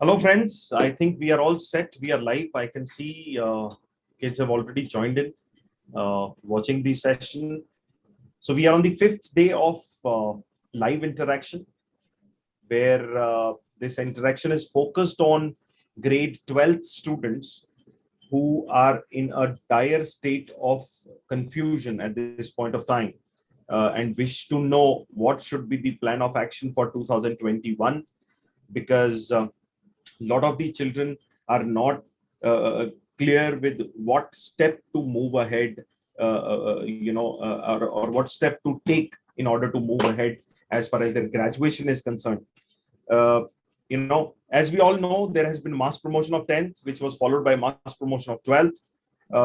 Hello, friends. I think we are all set. We are live. I can see kids have already joined in, watching the session. So we are on the fifth day of live interaction, where this interaction is focused on grade 12th students who are in a dire state of confusion at this point of time and wish to know what should be the plan of action for 2021, because a lot of the children are not clear with what step to move ahead, or what step to take in order to move ahead as far as their graduation is concerned. Uh, as we all know, there has been mass promotion of 10th, which was followed by mass promotion of 12th.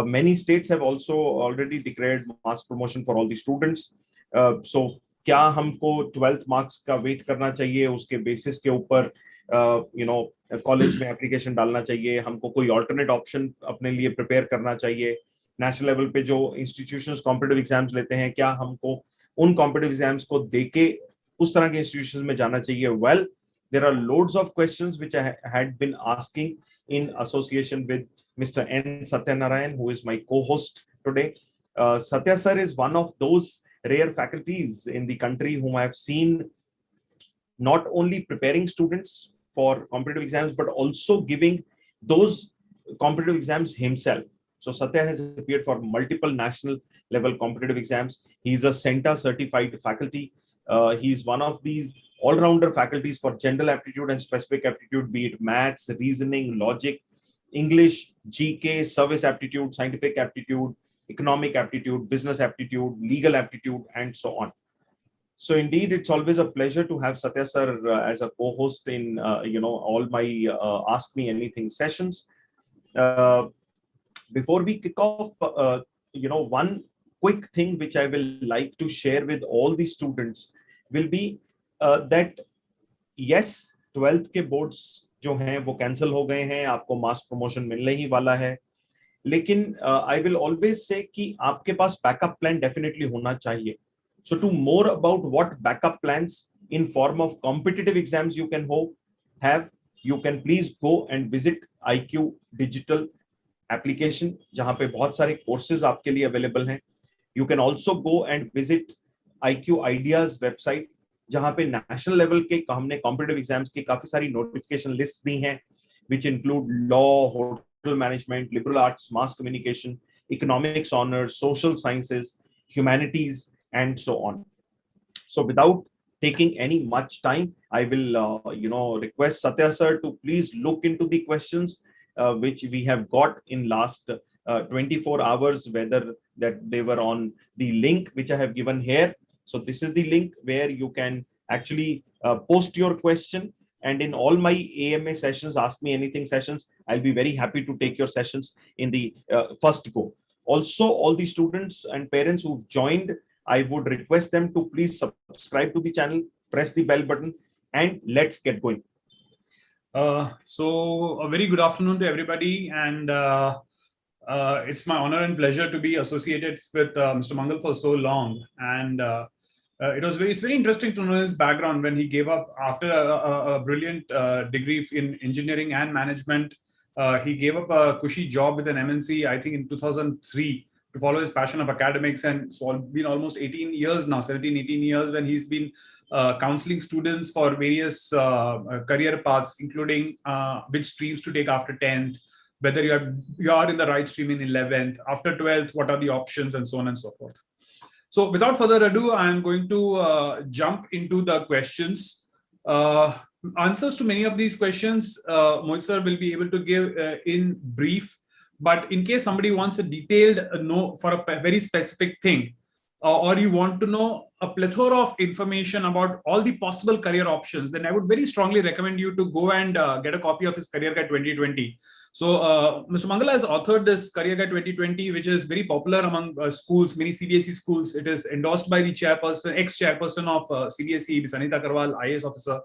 Many states have also already declared mass promotion for all the students. So क्या हमको 12th marks का wait करना चाहिए, उसके basis के ऊपर college में application डालना चाहिए, हमको कोई ऑल्टरनेट ऑप्शन अपने लिए प्रिपेयर करना चाहिए, नेशनल लेवल पे जो इंस्टीट्यूशंस कॉम्पिटिटिव एग्जाम्स लेते हैं क्या हमको उन कॉम्पिटिटिव एग्जाम्स को देके उस तरह के इंस्टीट्यूशंस में जाना चाहिए. Well, there are loads of questions which I had been asking in association with Mr. N. Satyanarayan, who is my co-host today. Satya sir is one of those rare faculties in the country whom I have seen not only preparing students for competitive exams, but also giving those competitive exams himself. So Satya has appeared for multiple national level competitive exams. He's a CENTA certified faculty. He's one of these all-rounder faculties for general aptitude and specific aptitude, be it maths, reasoning, logic, English, GK, service aptitude, scientific aptitude, economic aptitude, business aptitude, legal aptitude, and so on. So indeed, it's always a pleasure to have Satya sir as a co-host in all my Ask Me Anything sessions. Before we kick off, one quick thing which I will like to share with all the students will be that yes, 12th के boards जो हैं वो cancel हो गए हैं, आपको mass promotion मिलने ही वाला है, लेकिन I will always say कि आपके पास backup plan definitely होना चाहिए. So to more about what backup plans in form of competitive exams you can have, you can please go and visit IQ Digital application, जहां पे बहुत सारे courses आपके लिए available हैं. You can also go and visit IQ Ideas website, जहां पे national level के हमने competitive exams की काफी सारी notification lists दी हैं, which include law, hotel management, liberal arts, mass communication, economics honors, social sciences, humanities, and so on. So without taking any much time, I will request Satya sir to please look into the questions which we have got in last 24 hours, whether that they were on the link which I have given here. So this is the link where you can actually post your question, and in all my AMA sessions, Ask Me Anything sessions, I'll be very happy to take your sessions in the first go. Also, all the students and parents who've joined, I would request them to please subscribe to the channel, press the bell button, and let's get going. So a very good afternoon to everybody, and it's my honor and pleasure to be associated with Mr. Mangal for so long. And it's very interesting to know his background when he gave up after a brilliant degree in engineering and management. He gave up a cushy job with an MNC, I think in 2003, to follow his passion of academics, and it's been almost 18 years now, 17, 18 years when he's been counseling students for various career paths, including which streams to take after 10th, whether you are in the right stream in 11th, after 12th, what are the options, and so on and so forth. So without further ado, I'm going to jump into the questions. Answers to many of these questions, Mohit sir will be able to give in brief, but in case somebody wants a detailed know for a very specific thing, or you want to know a plethora of information about all the possible career options, then I would very strongly recommend you to go and get a copy of his Career Guide 2020. So Mr. Mangal has authored this Career Guide 2020, which is very popular among schools, many CBSE schools. It is endorsed by the ex-chairperson of CBSE, Ms. Anita Karwal, IAS officer.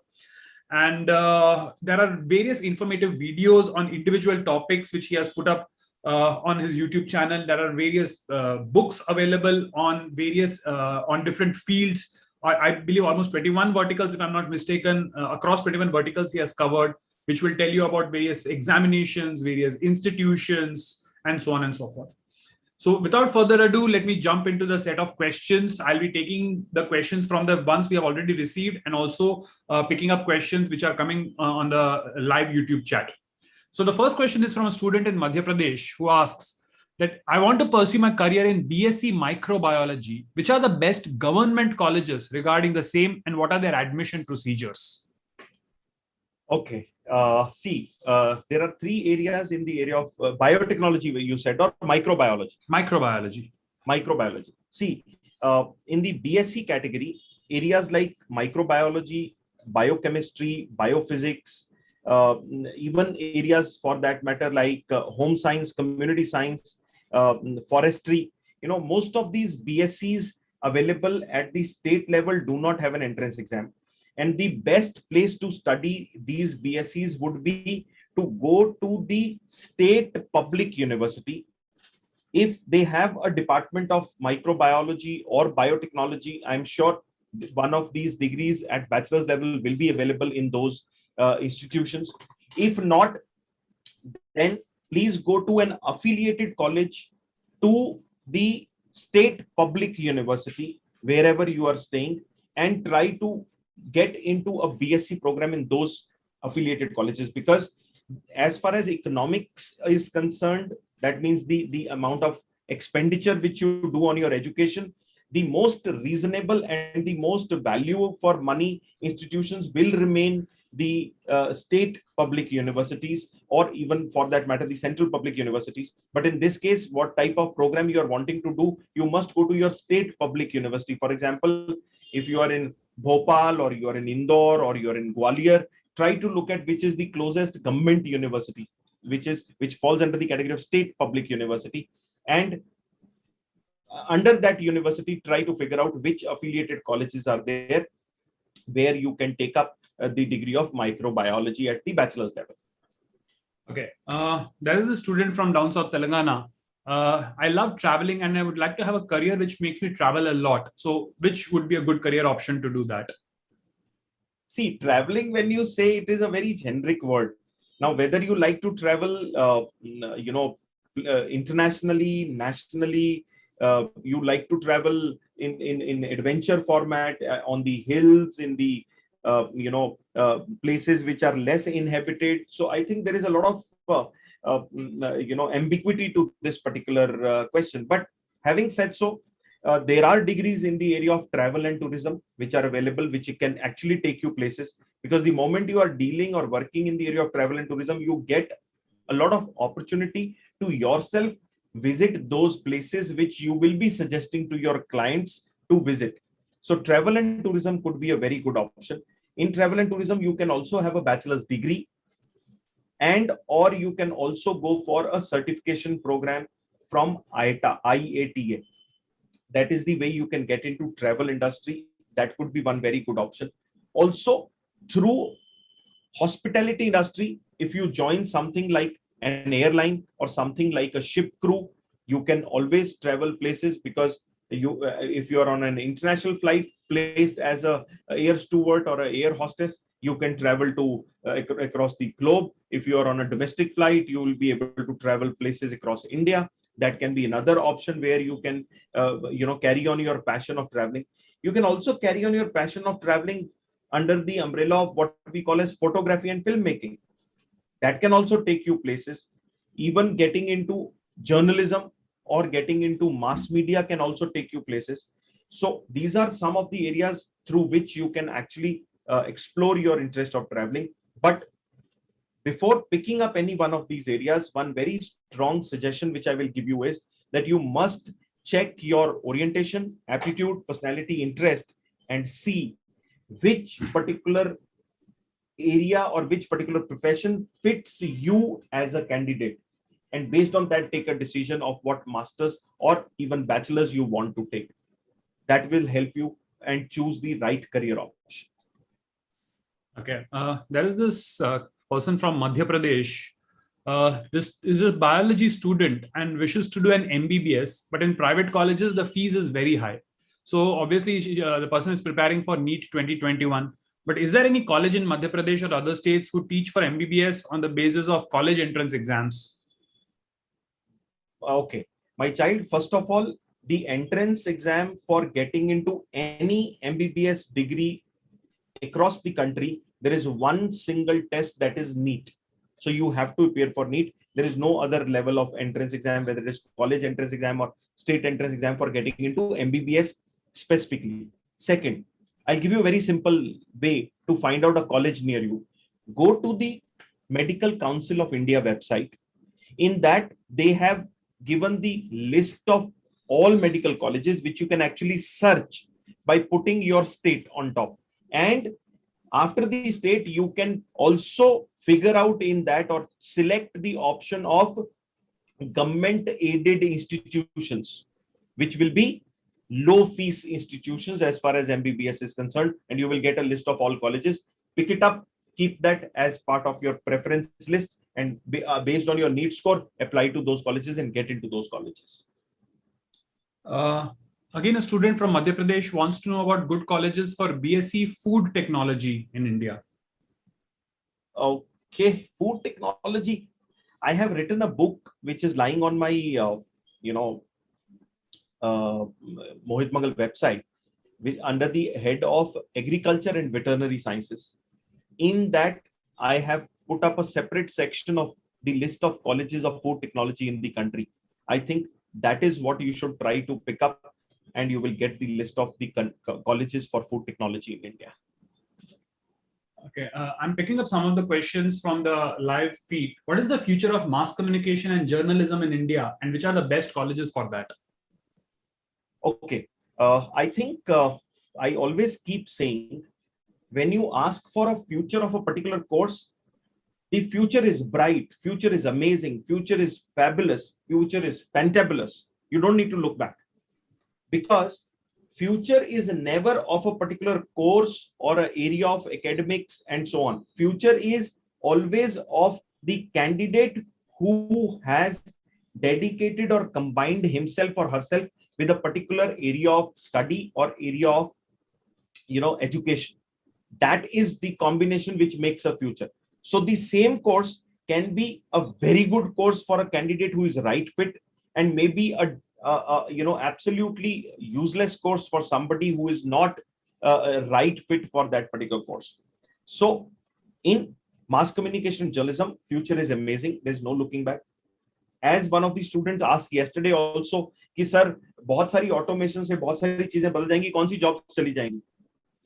And there are various informative videos on individual topics which he has put up on his YouTube channel. There are various books available on different fields. I believe almost 21 verticals, if I'm not mistaken, across 21 verticals he has covered. which will tell you about various examinations, various institutions, and so on and so forth. So without further ado, let me jump into the set of questions. I'll be taking the questions from the ones we have already received, and also picking up questions which are coming on the live YouTube chat. So the first question is from a student in Madhya Pradesh who asks that I want to pursue my career in BSc Microbiology. Which are the best government colleges regarding the same, and what are their admission procedures? Okay. There are three areas in the area of biotechnology, where you said, or microbiology. Microbiology. See, in the BSc category, areas like microbiology, biochemistry, biophysics, even areas for that matter like home science, community science, forestry. Most of these BScs available at the state level do not have an entrance exam. And the best place to study these BScs would be to go to the state public university. If they have a department of microbiology or biotechnology, I'm sure one of these degrees at bachelor's level will be available in those institutions. If not, then please go to an affiliated college, to the state public university, wherever you are staying, and try to get into a BSc program in those affiliated colleges. Because as far as economics is concerned, that means the amount of expenditure which you do on your education, the most reasonable and the most value for money institutions will remain the state public universities, or even for that matter the central public universities. But in this case, what type of program you are wanting to do, you must go to your state public university. For example, if you are in Bhopal, or you are in Indore, or you are in Gwalior, try to look at which is the closest government university, which falls under the category of state public university, and under that university try to figure out which affiliated colleges are there where you can take up the degree of microbiology at the bachelor's level. Okay, there is a student from down south Telangana. I love traveling and I would like to have a career which makes me travel a lot. So which would be a good career option to do that? See, traveling, when you say, it is a very generic word. Now, whether you like to travel, internationally, nationally, you like to travel in adventure format, on the hills, in the places which are less inhabited. So I think there is a lot of ambiguity to this particular question. But having said so, there are degrees in the area of travel and tourism which are available, which can actually take you places. Because the moment you are dealing or working in the area of travel and tourism, you get a lot of opportunity to yourself visit those places which you will be suggesting to your clients to visit. So travel and tourism could be a very good option. In travel and tourism, you can also have a bachelor's degree, and or you can also go for a certification program from IATA. That is the way you can get into travel industry. That could be one very good option. Also, through hospitality industry, if you join something like an airline or something like a ship crew, you can always travel places. Because if you are on an international flight placed as a air steward or an air hostess, you can travel to across the globe. If you are on a domestic flight, you will be able to travel places across India. That can be another option where you can carry on your passion of traveling. You can also carry on your passion of traveling under the umbrella of what we call as photography and filmmaking. That can also take you places. Even getting into journalism or getting into mass media can also take you places. So these are some of the areas through which you can actually explore your interest of traveling. But before picking up any one of these areas, one very strong suggestion which I will give you is that you must check your orientation, aptitude, personality, interest, and see which particular area or which particular profession fits you as a candidate. And based on that, take a decision of what masters or even bachelors you want to take. That will help you and choose the right career option. Okay, there is this person from Madhya Pradesh. This is a biology student and wishes to do an MBBS, but in private colleges, the fees is very high. So obviously, the person is preparing for NEET 2021. But is there any college in Madhya Pradesh or other states who teach for MBBS on the basis of college entrance exams? Okay, my child, first of all, the entrance exam for getting into any MBBS degree across the country, there is one single test, that is NEET. So you have to appear for NEET. There is no other level of entrance exam, whether it is college entrance exam or state entrance exam for getting into MBBS specifically. Second, I'll give you a very simple way to find out a college near you. Go to the Medical Council of India website. In that, they have given the list of all medical colleges, which you can actually search by putting your state on top. And after the state, you can also figure out in that or select the option of government aided institutions, which will be low fees institutions as far as MBBS is concerned. And you will get a list of all colleges. Pick it up, keep that as part of your preference list, and based on your NEET score, apply to those colleges and get into those colleges. Again, a student from Madhya Pradesh wants to know about good colleges for BSc Food Technology in India. Okay, food technology. I have written a book which is lying on my, Mohit Mangal website under the head of Agriculture and Veterinary Sciences. In that, I have put up a separate section of the list of colleges of food technology in the country. I think that is what you should try to pick up, and you will get the list of the colleges for food technology in India. Okay, I'm picking up some of the questions from the live feed. What is the future of mass communication and journalism in India, and which are the best colleges for that? Okay, I think I always keep saying, when you ask for a future of a particular course, the future is bright, future is amazing, future is fabulous, future is fantabulous. You don't need to look back, because future is never of a particular course or an area of academics and so on. Future is always of the candidate who has dedicated or combined himself or herself with a particular area of study or area of education. That is the combination which makes a future. So the same course can be a very good course for a candidate who is right fit, and maybe a absolutely useless course for somebody who is not a right fit for that particular course. So in mass communication journalism, future is amazing. There's no looking back. As one of the students asked yesterday also कि sir बहुत सारी automation से बहुत सारी चीजें बदल जाएंगी, कौन सी जॉब चली जाएंगी.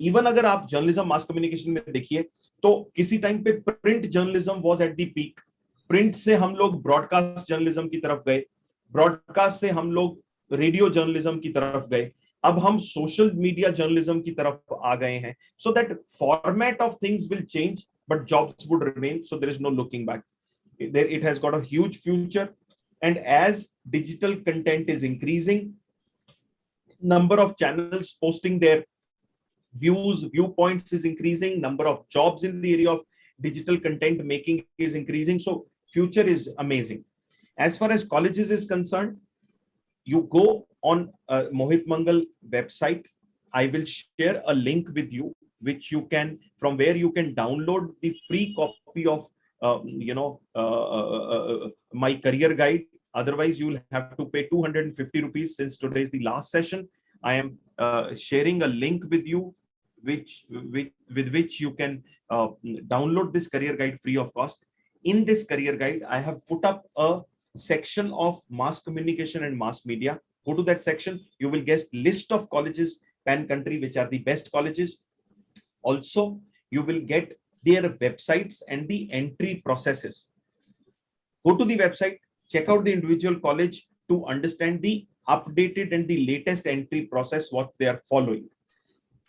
इवन अगर आप जर्नलिज्म मास कम्युनिकेशन में देखिए, तो किसी टाइम पे print journalism was at the peak. Print से हम लोग ब्रॉडकास्ट जर्नलिज्म की तरफ गए, ब्रॉडकास्ट से हम लोग रेडियो जर्नलिज्म की तरफ गए, अब हम सोशल मीडिया जर्नलिज्म की तरफ आ गए हैं. So that format of things will change, but jobs would remain. So there is no looking back. It has got a huge future, and as digital content is increasing, number of channels posting their viewpoints is increasing, number of jobs in the area of digital content making is increasing. So future is amazing. As far as colleges is concerned, you go on Mohit Mangal website. I will share a link with you, which you can, from where you can download the free copy of my career guide. Otherwise, you will have to pay 250 rupees. Since today is the last session, I am sharing a link with you, with which you can download this career guide free of cost. In this career guide, I have put up a section of mass communication and mass media. Go to that section. You will get list of colleges pan country, which are the best colleges. Also, you will get their websites and the entry processes. Go to the website, check out the individual college to understand the updated and the latest entry process, what they are following.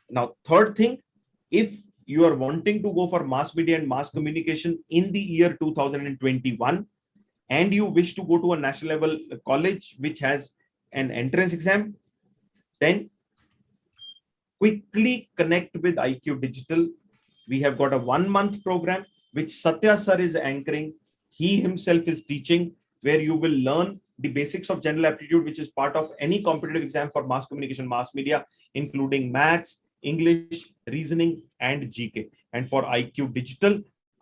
Now, third thing, if you are wanting to go for mass media and mass communication in the year 2021, and you wish to go to a national level college which has an entrance exam, then quickly connect with IQ Digital. We have got a 1-month program which Satya sir is anchoring. He himself is teaching, where you will learn the basics of general aptitude, which is part of any competitive exam for mass communication, mass media, including maths, English, reasoning, and GK. And for IQ Digital,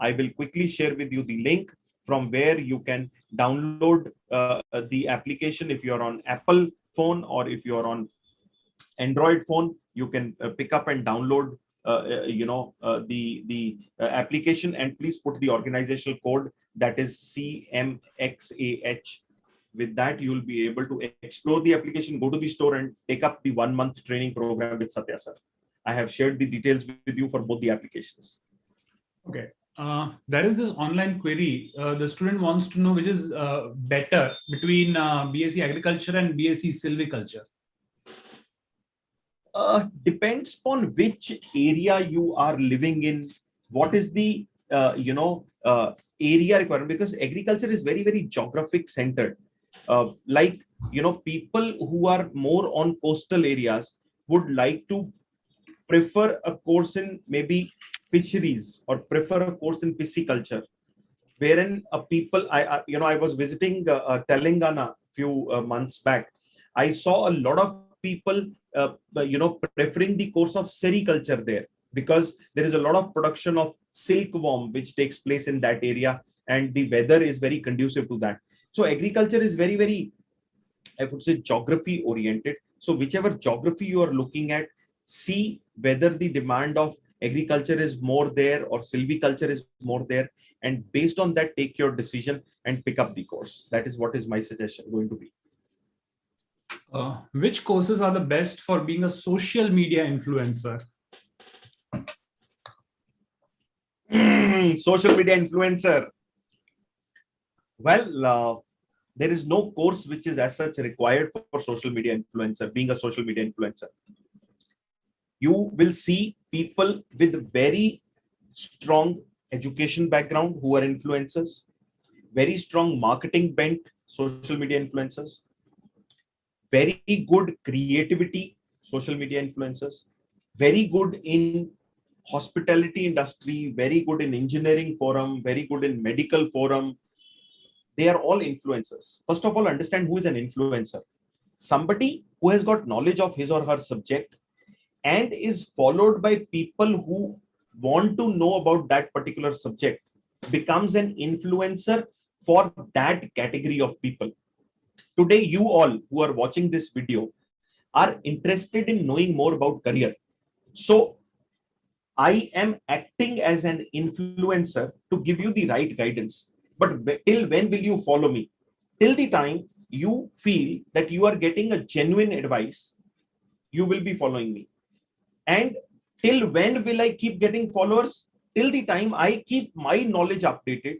I will quickly share with you the link from where you can download the application. If you're on Apple phone or if you're on Android phone, you can pick up and download the application, and please put the organizational code, that is CMXAH. With that, you will be able to explore the application, go to the store, and take up the 1 month training program with Satya sir. I have shared the details with you for both the applications. Okay. There is this online query. The student wants to know which is better between BSc Agriculture and BSc Silviculture. Depends upon which area you are living in. What is the area requirement? Because agriculture is very, very geographic centered. People who are more on coastal areas would like to prefer a course in maybe fisheries or prefer a course in pisciculture, wherein I was visiting Telangana few months back. I saw a lot of people preferring the course of sericulture there, because there is a lot of production of silkworm which takes place in that area, and the weather is very conducive to that. So agriculture is very, very, I would say, geography oriented. So whichever geography you are looking at, see whether the demand of agriculture is more there or silviculture is more there, and based on that, take your decision and pick up the course. That is what is my suggestion going to be. Which courses are the best for being a social media influencer? Social media influencer. Well, there is no course which is as such required for social media influencer, being a social media influencer. You will see people with very strong education background who are influencers, very strong marketing bent social media influencers, very good creativity social media influencers, very good in hospitality industry, very good in engineering forum, very good in medical forum. They are all influencers. First of all, understand who is an influencer. Somebody who has got knowledge of his or her subject and is followed by people who want to know about that particular subject becomes an influencer for that category of people. Today, you all who are watching this video are interested in knowing more about career. So I am acting as an influencer to give you the right guidance. But till when will you follow me? Till the time you feel that you are getting a genuine advice, you will be following me. And till when will I keep getting followers? Till the time I keep my knowledge updated,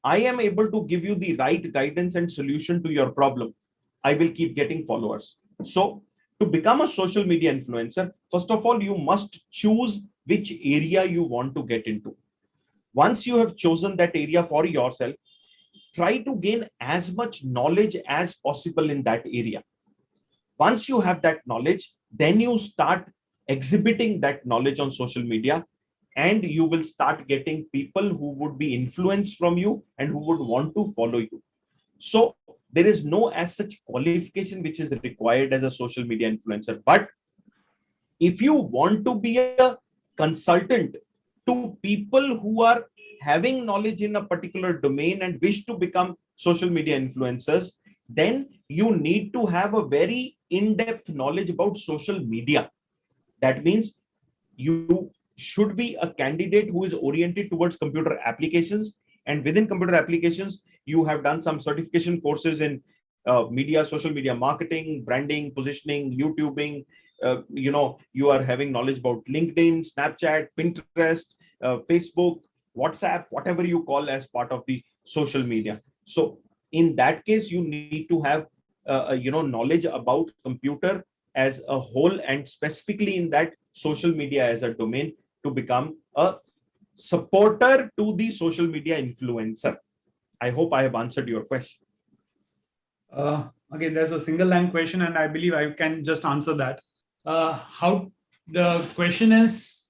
I am able to give you the right guidance and solution to your problem, I will keep getting followers. So to become a social media influencer, first of all, you must choose which area you want to get into. Once you have chosen that area for yourself, try to gain as much knowledge as possible in that area. Once you have that knowledge, then you start exhibiting that knowledge on social media, and you will start getting people who would be influenced from you and who would want to follow you. So there is no as such qualification which is required as a social media influencer. But if you want to be a consultant to people who are having knowledge in a particular domain and wish to become social media influencers, then you need to have a very in-depth knowledge about social media. That means you should be a candidate who is oriented towards computer applications, and within computer applications, you have done some certification courses in media, social media marketing, branding, positioning, YouTubing. You are having knowledge about LinkedIn, Snapchat, Pinterest, Facebook, WhatsApp, whatever you call as part of the social media. So in that case, you need to have knowledge about computer as a whole, and specifically in that social media as a domain, to become a supporter to the social media influencer. I hope I have answered your question. Again, there's a single line question, and I believe I can just answer that. How the question is,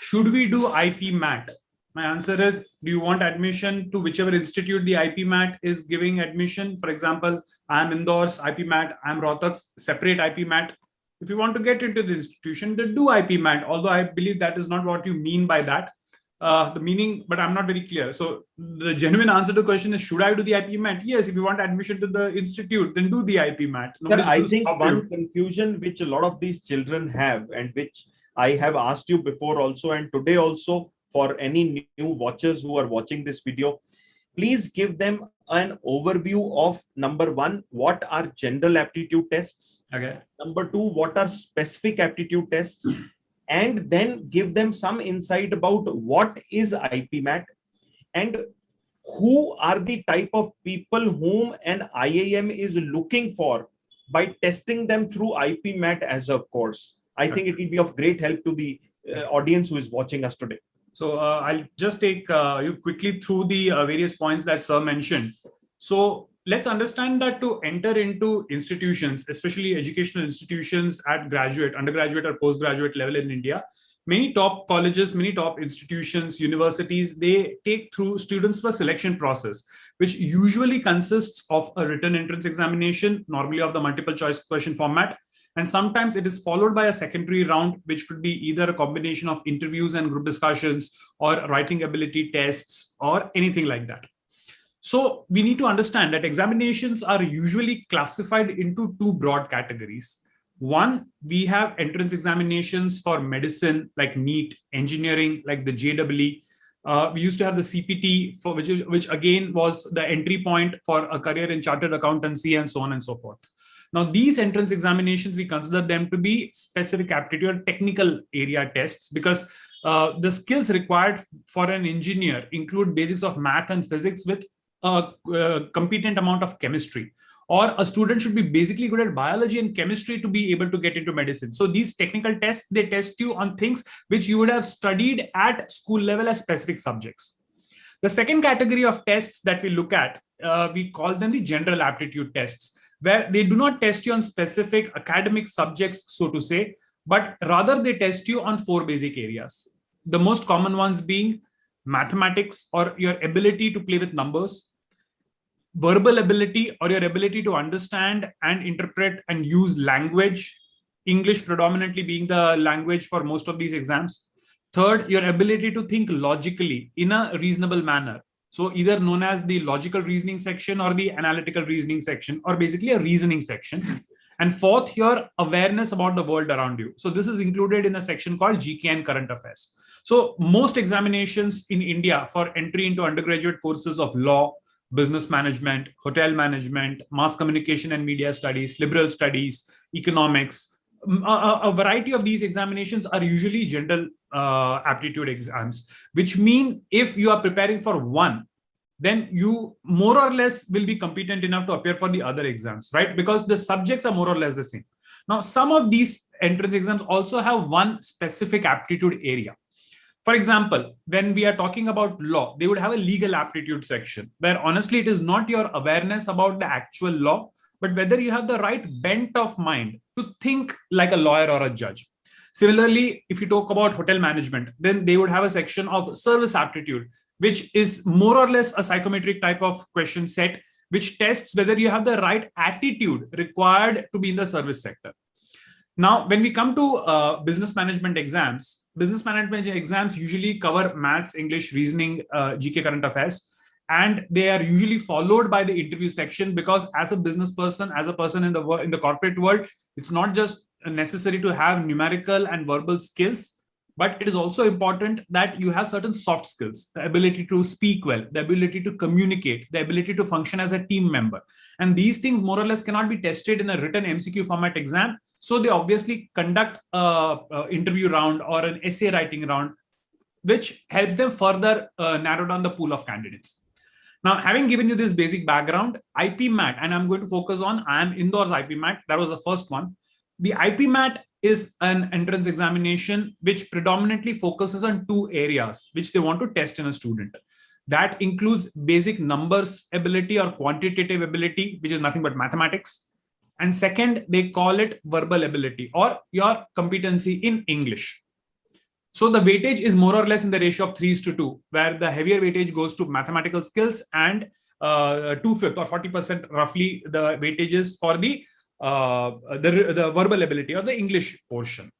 should we do IP MAT? My answer is, do you want admission to whichever institute the IP MAT is giving admission? For example, I am Indore's IP MAT, I am Rohtak's separate IP MAT. If you want to get into the institution, then do IPMAT, although I believe that is not what you mean by that. The meaning, but I'm not very clear. So the genuine answer to the question is, should I do the IPMAT? Yes, if you want admission to the institute, then do the IPMAT. Sir, I think one confusion which a lot of these children have, and which I have asked you before also, and today also, for any new watchers who are watching this video, please give them an overview of, number one, what are general aptitude tests? Okay. Number two, what are specific aptitude tests? And then give them some insight about what is IPMAT and who are the type of people whom an IIM is looking for by testing them through IPMAT as a course. I think it will be of great help to the audience who is watching us today. So I'll just take you quickly through the various points that Sir mentioned. So let's understand that to enter into institutions, especially educational institutions at graduate, undergraduate, or postgraduate level in India, many top colleges, many top institutions, universities, they take through students through a selection process, which usually consists of a written entrance examination, normally of the multiple choice question format. And sometimes it is followed by a secondary round, which could be either a combination of interviews and group discussions, or writing ability tests, or anything like that. So we need to understand that examinations are usually classified into two broad categories. One, we have entrance examinations for medicine like NEET, engineering like the JEE. We used to have the CPT, for which again was the entry point for a career in chartered accountancy, and so on and so forth. Now, these entrance examinations, we consider them to be specific aptitude technical area tests, because the skills required for an engineer include basics of math and physics with a competent amount of chemistry. Or a student should be basically good at biology and chemistry to be able to get into medicine. So these technical tests, they test you on things which you would have studied at school level as specific subjects. The second category of tests that we look at, we call them the general aptitude tests, where they do not test you on specific academic subjects, so to say, but rather they test you on four basic areas. The most common ones being mathematics, or your ability to play with numbers, verbal ability, or your ability to understand and interpret and use language, English predominantly being the language for most of these exams. Third, your ability to think logically in a reasonable manner. So either known as the logical reasoning section or the analytical reasoning section, or basically a reasoning section. And fourth, your awareness about the world around you. So this is included in a section called GK and current affairs. So most examinations in India for entry into undergraduate courses of law, business management, hotel management, mass communication and media studies, liberal studies, economics, a variety of these examinations are usually general aptitude exams, which mean if you are preparing for one, then you more or less will be competent enough to appear for the other exams, right? Because the subjects are more or less the same. Now, some of these entrance exams also have one specific aptitude area. For example, when we are talking about law, they would have a legal aptitude section, where honestly, it is not your awareness about the actual law, but whether you have the right bent of mind to think like a lawyer or a judge. Similarly, if you talk about hotel management, then they would have a section of service aptitude, which is more or less a psychometric type of question set, which tests whether you have the right attitude required to be in the service sector. Now, when we come to business management exams usually cover maths, English, reasoning, GK, current affairs, and they are usually followed by the interview section, because as a business person, as a person in the corporate world, it's not just necessary to have numerical and verbal skills, but it is also important that you have certain soft skills, the ability to speak well, the ability to communicate, the ability to function as a team member. And these things more or less cannot be tested in a written MCQ format exam. So they obviously conduct an interview round or an essay writing round, which helps them further narrow down the pool of candidates. Now, having given you this basic background, IPMAT, and I'm going to focus on IIM Indore's IPMAT, that was the first one. The IPMAT is an entrance examination which predominantly focuses on two areas which they want to test in a student. That includes basic numbers ability or quantitative ability, which is nothing but mathematics. And second, they call it verbal ability or your competency in English. So the weightage is more or less in the ratio of 3:2, where the heavier weightage goes to mathematical skills and 2/5 or 40% roughly the weightages for the the verbal ability or the English portion.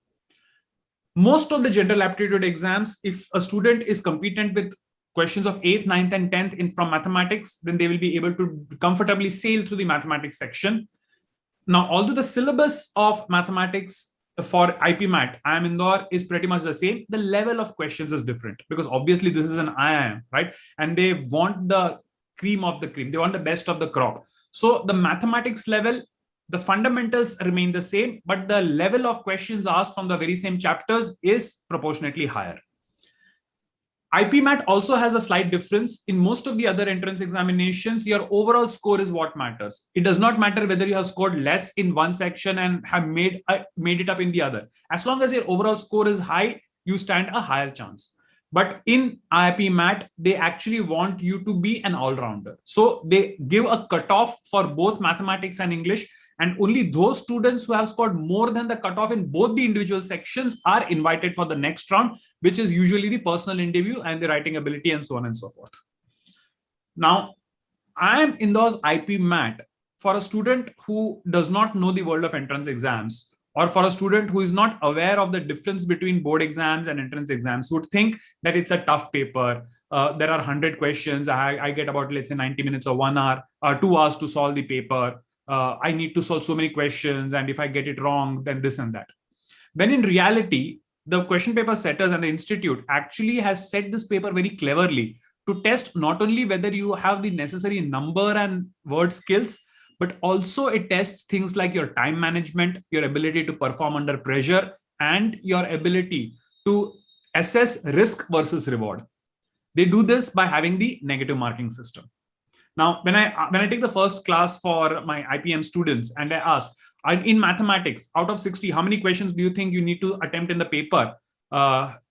Most of the general aptitude exams, if a student is competent with questions of 8th, 9th, and 10th from mathematics, then they will be able to comfortably sail through the mathematics section. Now, although the syllabus of mathematics for IPMAT, IIM Indore, is pretty much the same, the level of questions is different because obviously this is an IIM, right? And they want the cream of the cream. They want the best of the crop. So the mathematics level, the fundamentals remain the same, but the level of questions asked from the very same chapters is proportionately higher. IPMAT also has a slight difference. In most of the other entrance examinations, your overall score is what matters. It does not matter whether you have scored less in one section and have made it up in the other. As long as your overall score is high, you stand a higher chance. But in IPMAT, they actually want you to be an all-rounder. So they give a cutoff for both mathematics and English, and only those students who have scored more than the cutoff in both the individual sections are invited for the next round, which is usually the personal interview and the writing ability and so on and so forth. Now, IIM Indore's IPMAT, for a student who does not know the world of entrance exams, or for a student who is not aware of the difference between board exams and entrance exams, would think that it's a tough paper. There are 100 questions. I get about, let's say, 90 minutes or 1 hour, 2 hours to solve the paper. I need to solve so many questions, and if I get it wrong, then this and that. When in reality, the question paper setters and the institute actually has set this paper very cleverly to test not only whether you have the necessary number and word skills, but also it tests things like your time management, your ability to perform under pressure, and your ability to assess risk versus reward. They do this by having the negative marking system. Now, when I take the first class for my IPM students and I ask, in mathematics, out of 60, how many questions do you think you need to attempt in the paper?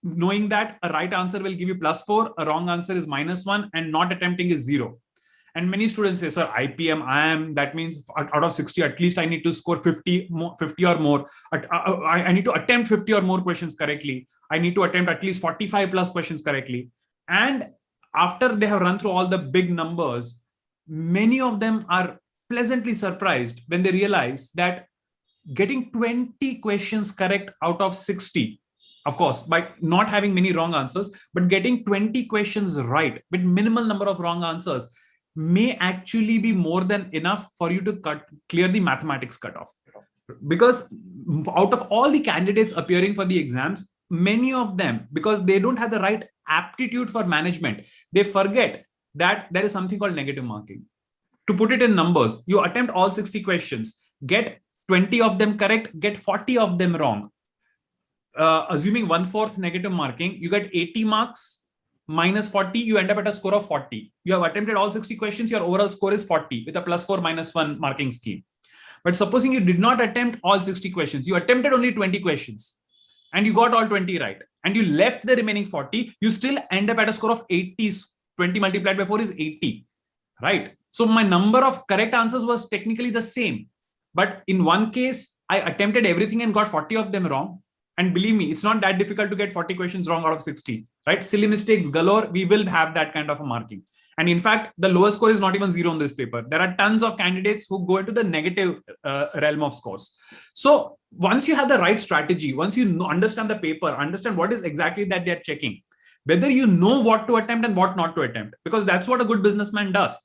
Knowing that a right answer will give you +4, a wrong answer is -1, and not attempting is 0. And many students say, sir, IPM, IIM, that means out of 60, at least I need to score 50 or more. I need to attempt 50 or more questions correctly. I need to attempt at least 45 plus questions correctly. And after they have run through all the big numbers, many of them are pleasantly surprised when they realize that getting 20 questions correct out of 60, of course, by not having many wrong answers, but getting 20 questions right with minimal number of wrong answers may actually be more than enough for you to clear the mathematics cutoff. Because out of all the candidates appearing for the exams, many of them, because they don't have the right aptitude for management, they forget that there is something called negative marking. To put it in numbers, you attempt all 60 questions, get 20 of them correct, get 40 of them wrong. Assuming 1/4 negative marking, you get 80 marks minus 40, you end up at a score of 40. You have attempted all 60 questions, your overall score is 40 with a +4 -1 marking scheme. But supposing you did not attempt all 60 questions, you attempted only 20 questions and you got all 20 right, and you left the remaining 40, you still end up at a score of 80. 20 multiplied by 4 is 80, right? So my number of correct answers was technically the same. But in one case, I attempted everything and got 40 of them wrong. And believe me, it's not that difficult to get 40 questions wrong out of 60, right? Silly mistakes galore, we will have that kind of a marking. And in fact, the lowest score is not even 0 on this paper. There are tons of candidates who go into the negative realm of scores. So once you have the right strategy, once you understand the paper, understand what is exactly that they're checking, whether you know what to attempt and what not to attempt, because that's what a good businessman does.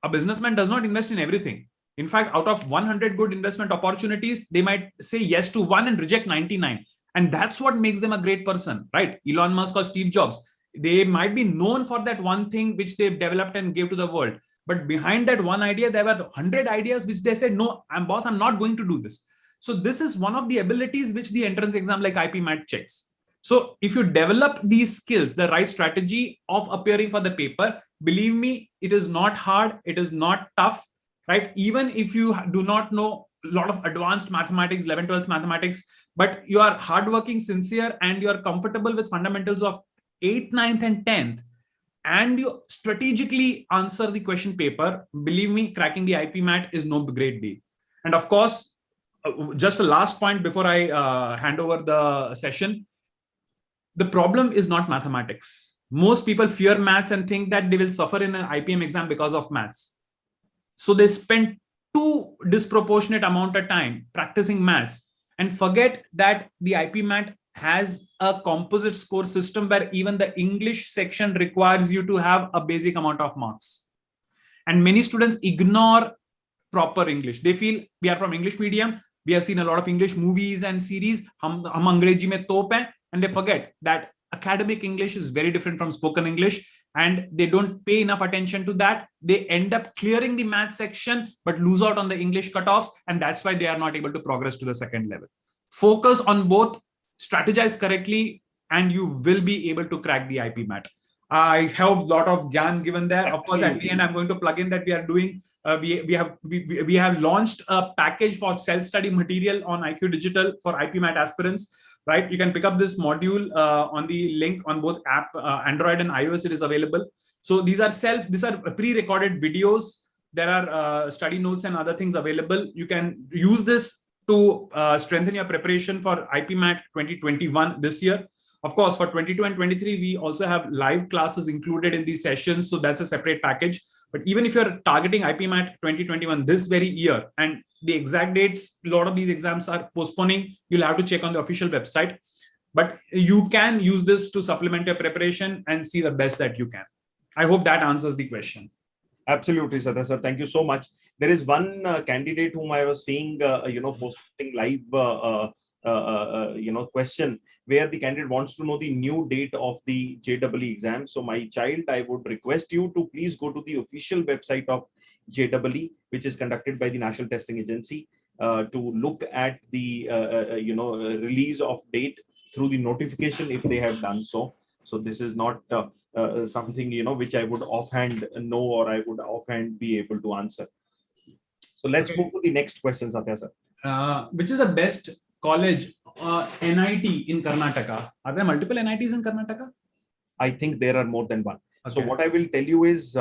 A businessman does not invest in everything. In fact, out of 100 good investment opportunities, they might say yes to 1 and reject 99. And that's what makes them a great person, right? Elon Musk or Steve Jobs, they might be known for that one thing which they've developed and gave to the world. But behind that one idea, there were 100 ideas which they said, no, I'm not going to do this. So this is one of the abilities which the entrance exam like IPMAT checks. So if you develop these skills, the right strategy of appearing for the paper, believe me, it is not hard. It is not tough, right? Even if you do not know a lot of advanced mathematics, 11th, 12th mathematics, but you are hardworking, sincere, and you are comfortable with fundamentals of 8th, 9th, and 10th, and you strategically answer the question paper, believe me, cracking the IPMAT is no great deal. And of course, just a last point before I hand over the session, the problem is not mathematics. Most people fear maths and think that they will suffer in an IPM exam because of maths. So they spend too disproportionate amount of time practicing maths and forget that the IPMAT has a composite score system where even the English section requires you to have a basic amount of marks. And many students ignore proper English. They feel we are from English medium. We have seen a lot of English movies and series. Hum Angrezi mein top hai, and they forget that academic English is very different from spoken English, and they don't pay enough attention to that. They end up clearing the math section but lose out on the English cutoffs, and that's why they are not able to progress to the second level. Focus on both, strategize correctly, and you will be able to crack the IPMAT. I have a lot of gyan given there. Of course, at the end, I'm going to plug in that we are doing. We have launched a package for self-study material on IQ Digital for IPMAT aspirants. Right, you can pick up this module on the link on both app, Android and iOS. It is available. So these are pre-recorded videos. There are study notes and other things available. You can use this to strengthen your preparation for IPMAT 2021 this year. Of course, for 22 and 23, we also have live classes included in these sessions. So that's a separate package. But even if you're targeting IPMAT 2021 this very year, and the exact dates, a lot of these exams are postponing, you'll have to check on the official website. But you can use this to supplement your preparation and see the best that you can. I hope that answers the question. Absolutely, Satya sir. Thank you so much. There is one candidate whom I was seeing, posting live, question where the candidate wants to know the new date of the JEE exam. So my child, I would request you to please go to the official website of JEE, which is conducted by the National Testing Agency, to look at the release of date through the notification if they have done so. So this is not something which I would offhand know or I would offhand be able to answer. So let's move to the next question, Satya sir. Which is the best college NIT in Karnataka? Are there multiple NITs in Karnataka? I think there are more than one. Okay. So what I will tell you is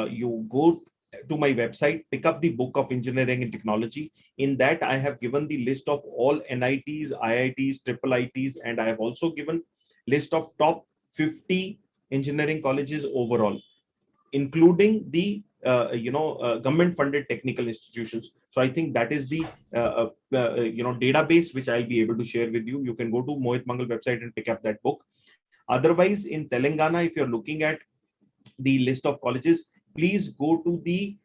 you go to my website, pick up the book of engineering and technology. In that, I have given the list of all NITs, IITs, triple ITs, and I have also given list of top 50 engineering colleges overall, including the government-funded technical institutions. So I think that is the database which I'll be able to share with you. You can go to Mohit Mangal website and pick up that book. Otherwise, in Telangana, if you're looking at the list of colleges, please go to the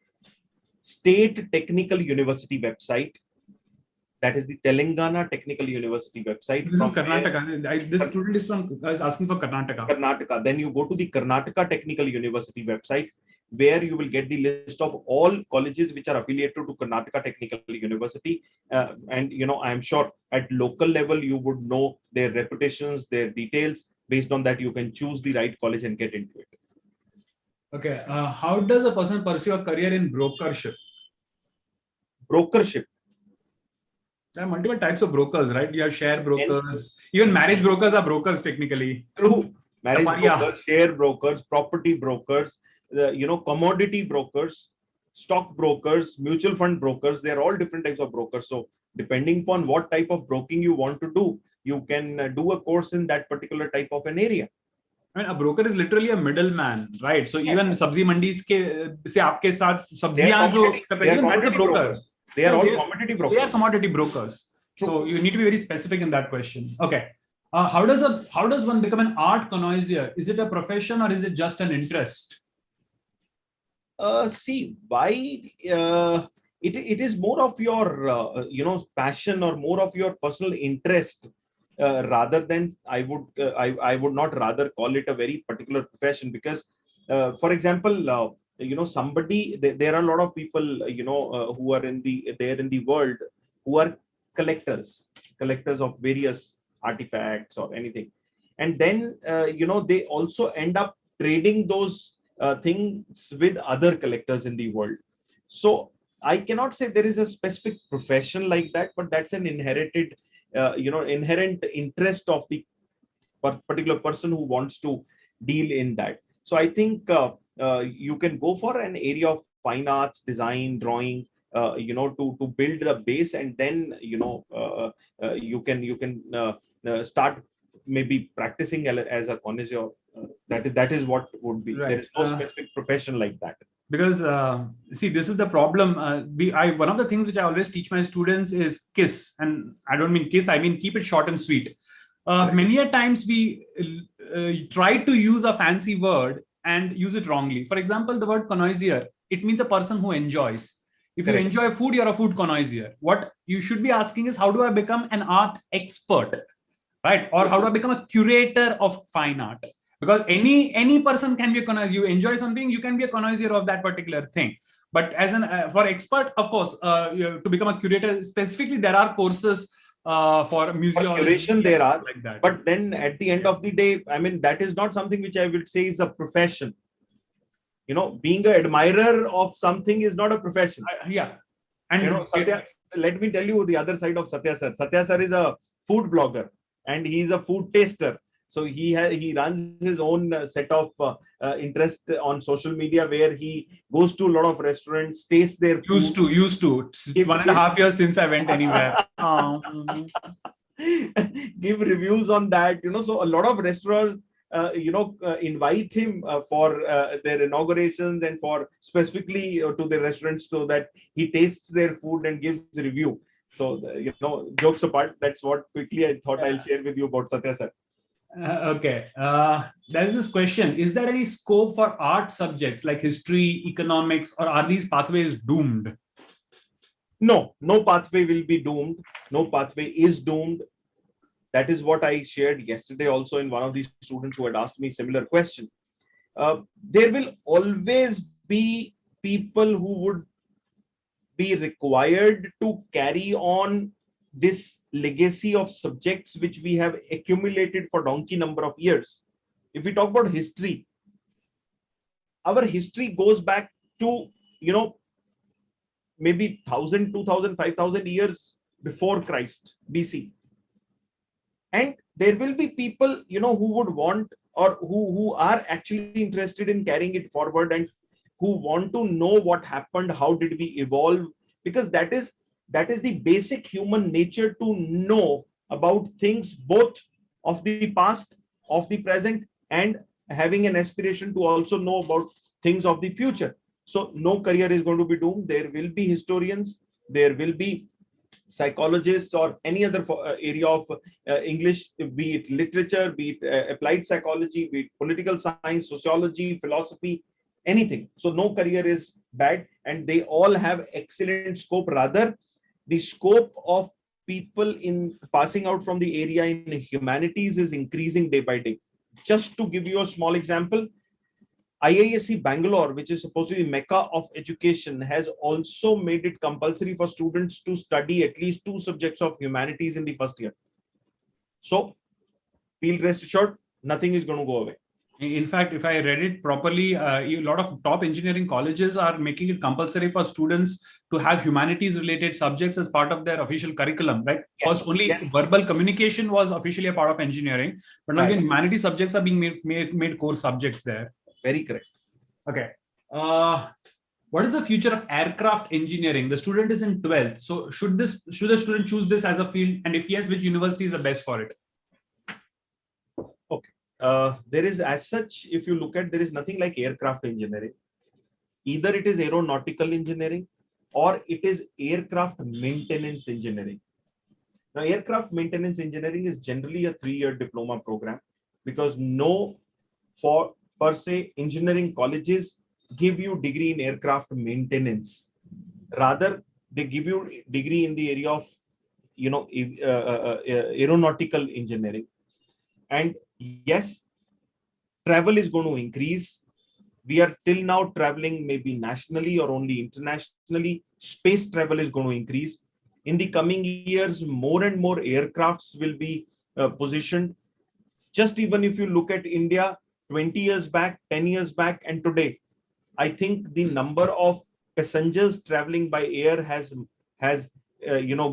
State Technical University website. That is the Telangana Technical University website. This is Karnataka. This student is asking for Karnataka. Karnataka. Then you go to the Karnataka Technical University website, where you will get the list of all colleges which are affiliated to Karnataka Technical University. And I am sure at local level you would know their reputations, their details. Based on that, you can choose the right college and get into it. Okay. How does a person pursue a career in brokership? Brokership. There are multiple types of brokers, right? You have share brokers. Even marriage brokers are brokers technically. True. Marriage brokers, share brokers, property brokers, commodity brokers, stock brokers, mutual fund brokers. They are all different types of brokers. So depending upon what type of broking you want to do, you can do a course in that particular type of an area. I mean, a broker is literally a middleman, right? So even sabzi mandis ke se aapke saath sabziyan jo that's a broker. They are all commodity brokers. They are commodity brokers. True. So you need to be very specific in that question. Okay. How does one become an art connoisseur? Is it a profession or is it just an interest? See, why it is more of your passion or more of your personal interest rather than I would not rather call it a very particular profession, because for example somebody there are a lot of people who are in the world who are collectors of various artifacts or anything, and then they also end up trading those things with other collectors in the world. So I cannot say there is a specific profession like that, but that's an inherited inherent interest of the particular person who wants to deal in that. So I think you can go for an area of fine arts, design, drawing, to build the base, and then you can start maybe practicing as a connoisseur. That is what would be. Right. There is no specific profession like that. Because see, this is the problem. One of the things which I always teach my students is KISS, and I don't mean kiss, I mean keep it short and sweet. Many a times we try to use a fancy word and use it wrongly. For example, the word connoisseur, it means a person who enjoys. If you Correct. enjoy food, you're a food connoisseur. What you should be asking is, how do I become an art expert, right? Or how do I become a curator of fine art? Because any person can be a connoisseur. You enjoy something, you can be a connoisseur of that particular thing. But as an for expert, of course, to become a curator specifically, there are courses for museology curation there are, like that. but then at the end of the day, I mean, that is not something which I would say is a profession. You know, being an admirer of something is not a profession. Yeah. And you know, Satya, let me tell you the other side of Satya sir. Satya sir is a food blogger and he's a food taster. So he runs his own set of interest on social media where he goes to a lot of restaurants, tastes their food. Used to. It's 1.5 years since I went anywhere. Give reviews on that, you know. So a lot of restaurants invite him for their inaugurations and for specifically to the restaurants so that he tastes their food and gives review. So jokes apart, that's what quickly I thought I'll share with you about Satya sir. Okay. There is this question: is there any scope for art subjects like history, economics, or are these pathways doomed? No pathway will be doomed. No pathway is doomed. That is what I shared yesterday also in one of these students who had asked me similar question. There will always be people who would be required to carry on this legacy of subjects which we have accumulated for donkey number of years. If we talk about history, our history goes back to, maybe 1,000, 2,000, 5,000 years before Christ, BC. And there will be people, who would want or who are actually interested in carrying it forward and who want to know what happened, how did we evolve, because that is the basic human nature, to know about things both of the past, of the present, and having an aspiration to also know about things of the future. So no career is going to be doomed. There will be historians, there will be psychologists, or any other area of English, be it literature, be it applied psychology, be it political science, sociology, philosophy, anything. So no career is bad, and they all have excellent scope. Rather, the scope of people in passing out from the area in humanities is increasing day by day. Just to give you a small example, IISc Bangalore, which is supposed to be the mecca of education, has also made it compulsory for students to study at least 2 subjects of humanities in the first year. So, feel rest assured, nothing is going to go away. In fact, if I read it properly, a lot of top engineering colleges are making it compulsory for students to have humanities related subjects as part of their official curriculum, right? Yes. First, only verbal communication was officially a part of engineering, but now again, humanities subjects are being made core subjects there. Very correct. Okay. What is the future of aircraft engineering? The student is in 12th. So should the student choose this as a field? And if yes, which university is the best for it? Okay. There is, as such, if you look at, there is nothing like aircraft engineering. Either it is aeronautical engineering or it is aircraft maintenance engineering. Now, aircraft maintenance engineering is generally a 3-year diploma program, because per se, engineering colleges give you degree in aircraft maintenance. Rather, they give you degree in the area of, aeronautical engineering. And yes, travel is going to increase. We are till now traveling maybe nationally or only internationally. Space travel is going to increase. In the coming years, more and more aircrafts will be positioned. Just even if you look at India, 20 years back, 10 years back, and today, I think the number of passengers traveling by air has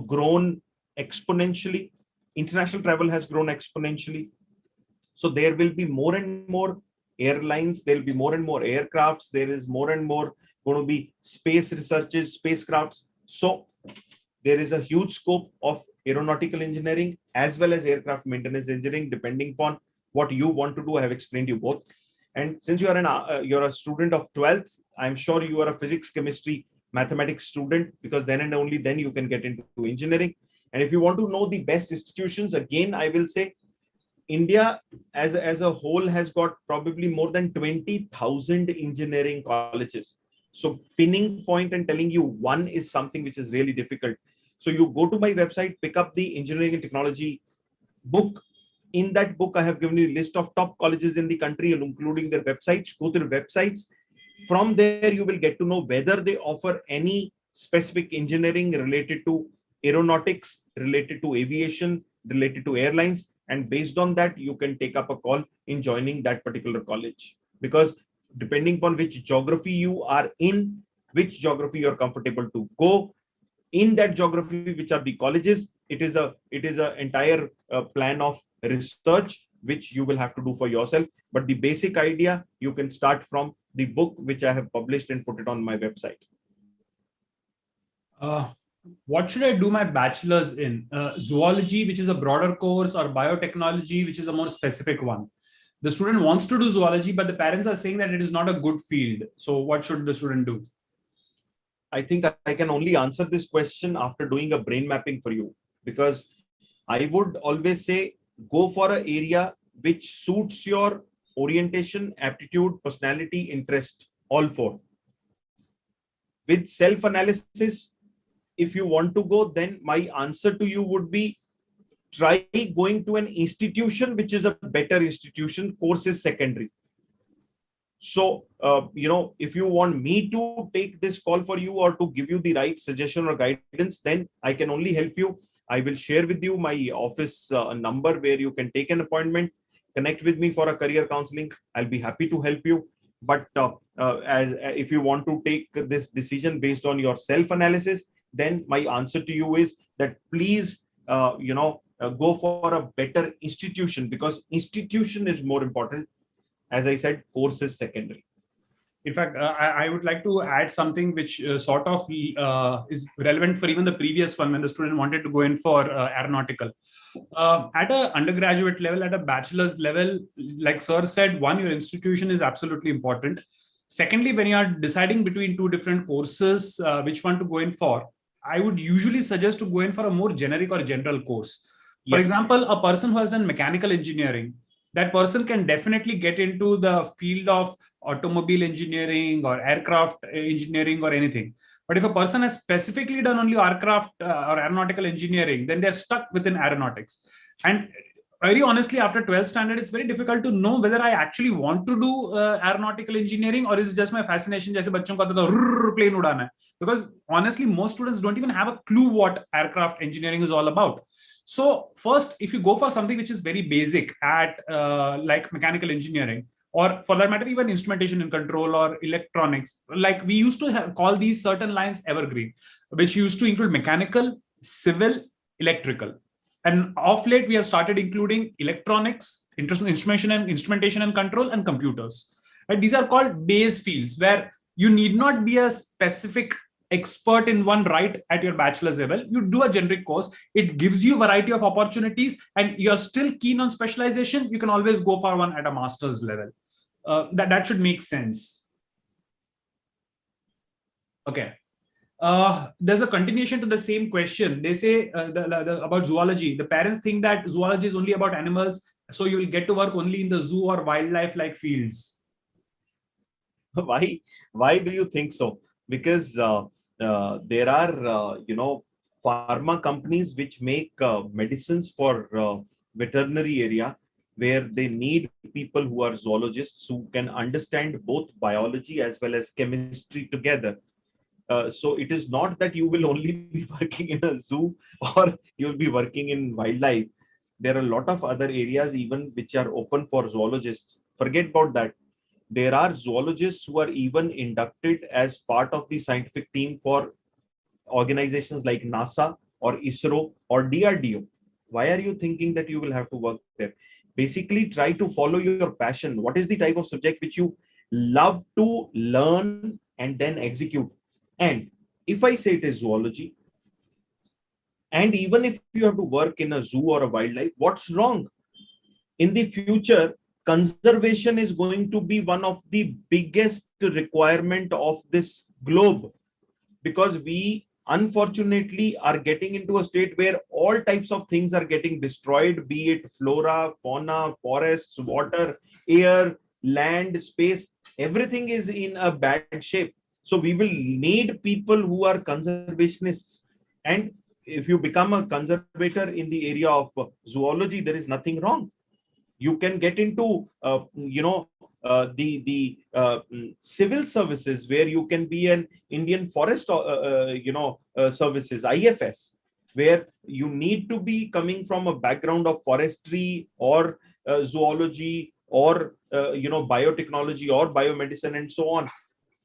grown exponentially. International travel has grown exponentially. So there will be more and more airlines. There will be more and more aircrafts. There is more and more going to be space researches, spacecrafts. So there is a huge scope of aeronautical engineering as well as aircraft maintenance engineering, depending upon what you want to do. I have explained you both. And since you're a student of 12th, I'm sure you are a physics, chemistry, mathematics student, because then and only then you can get into engineering. And if you want to know the best institutions, again, I will say India as a whole has got probably more than 20,000 engineering colleges. So pinning point and telling you one is something which is really difficult. So you go to my website, pick up the engineering and technology book. In that book, I have given you a list of top colleges in the country, including their websites. Go to their websites. From there, you will get to know whether they offer any specific engineering related to aeronautics, related to aviation, related to airlines. And based on that, you can take up a call in joining that particular college. Because depending upon which geography you are in, which geography you're comfortable to go, in that geography, which are the colleges, it is a entire plan of research which you will have to do for yourself. But the basic idea you can start from the book which I have published and put it on my website. What should I do my bachelor's in? Zoology, which is a broader course, or biotechnology, which is a more specific one? The student wants to do zoology, but the parents are saying that it is not a good field. So what should the student do? I think I can only answer this question after doing a brain mapping for you, because I would always say go for an area which suits your orientation, aptitude, personality, interest, all four. With self-analysis, if you want to go, then my answer to you would be try going to an institution which is a better institution. Course is secondary. So, if you want me to take this call for you or to give you the right suggestion or guidance, then I can only help you. I will share with you my office number where you can take an appointment, connect with me for a career counseling. I'll be happy to help you. But as if you want to take this decision based on your self-analysis, then my answer to you is that please, go for a better institution, because institution is more important. As I said, course is secondary. In fact, I would like to add something which sort of is relevant for even the previous one when the student wanted to go in for aeronautical. At an undergraduate level, at a bachelor's level, like Sir said, one, your institution is absolutely important. Secondly, when you are deciding between two different courses, which one to go in for, I would usually suggest to go in for a more generic or general course. For example, a person who has done mechanical engineering, that person can definitely get into the field of automobile engineering or aircraft engineering or anything. But if a person has specifically done only aircraft or aeronautical engineering, then they're stuck within aeronautics. And very honestly, after 12th standard, it's very difficult to know whether I actually want to do aeronautical engineering or is it just my fascination. Jaise bachchon ka to plane udana hai. Because honestly, most students don't even have a clue what aircraft engineering is all about. So first, if you go for something which is very basic at like mechanical engineering, or for that matter, even instrumentation and control or electronics, like we used to call these certain lines evergreen, which used to include mechanical, civil, electrical. And of late, we have started including electronics, instrumentation and control, and computers. Right? These are called base fields where you need not be a specific expert in one right at your bachelor's level. You do a generic course. It gives you a variety of opportunities, and you're still keen on specialization. You can always go for one at a master's level. That should make sense. Okay. There's a continuation to the same question. They say about zoology. The parents think that zoology is only about animals, so you will get to work only in the zoo or wildlife-like fields. Why do you think so? Because there are pharma companies which make medicines for veterinary area, where they need people who are zoologists who can understand both biology as well as chemistry together. So it is not that you will only be working in a zoo or you will be working in wildlife. There are a lot of other areas even which are open for zoologists. Forget about that. There are zoologists who are even inducted as part of the scientific team for organizations like NASA or ISRO or DRDO. Why are you thinking that you will have to work there? Basically, try to follow your passion. What is the type of subject which you love to learn and then execute? And if I say it is zoology, and even if you have to work in a zoo or a wildlife, what's wrong? In the future, conservation is going to be one of the biggest requirement of this globe, because we unfortunately are getting into a state where all types of things are getting destroyed, be it flora, fauna, forests, water, air, land, space, everything is in a bad shape. So we will need people who are conservationists. And if you become a conservator in the area of zoology, there is nothing wrong. You can get into the civil services, where you can be an Indian forest services, IFS, where you need to be coming from a background of forestry or zoology or biotechnology or biomedicine and so on.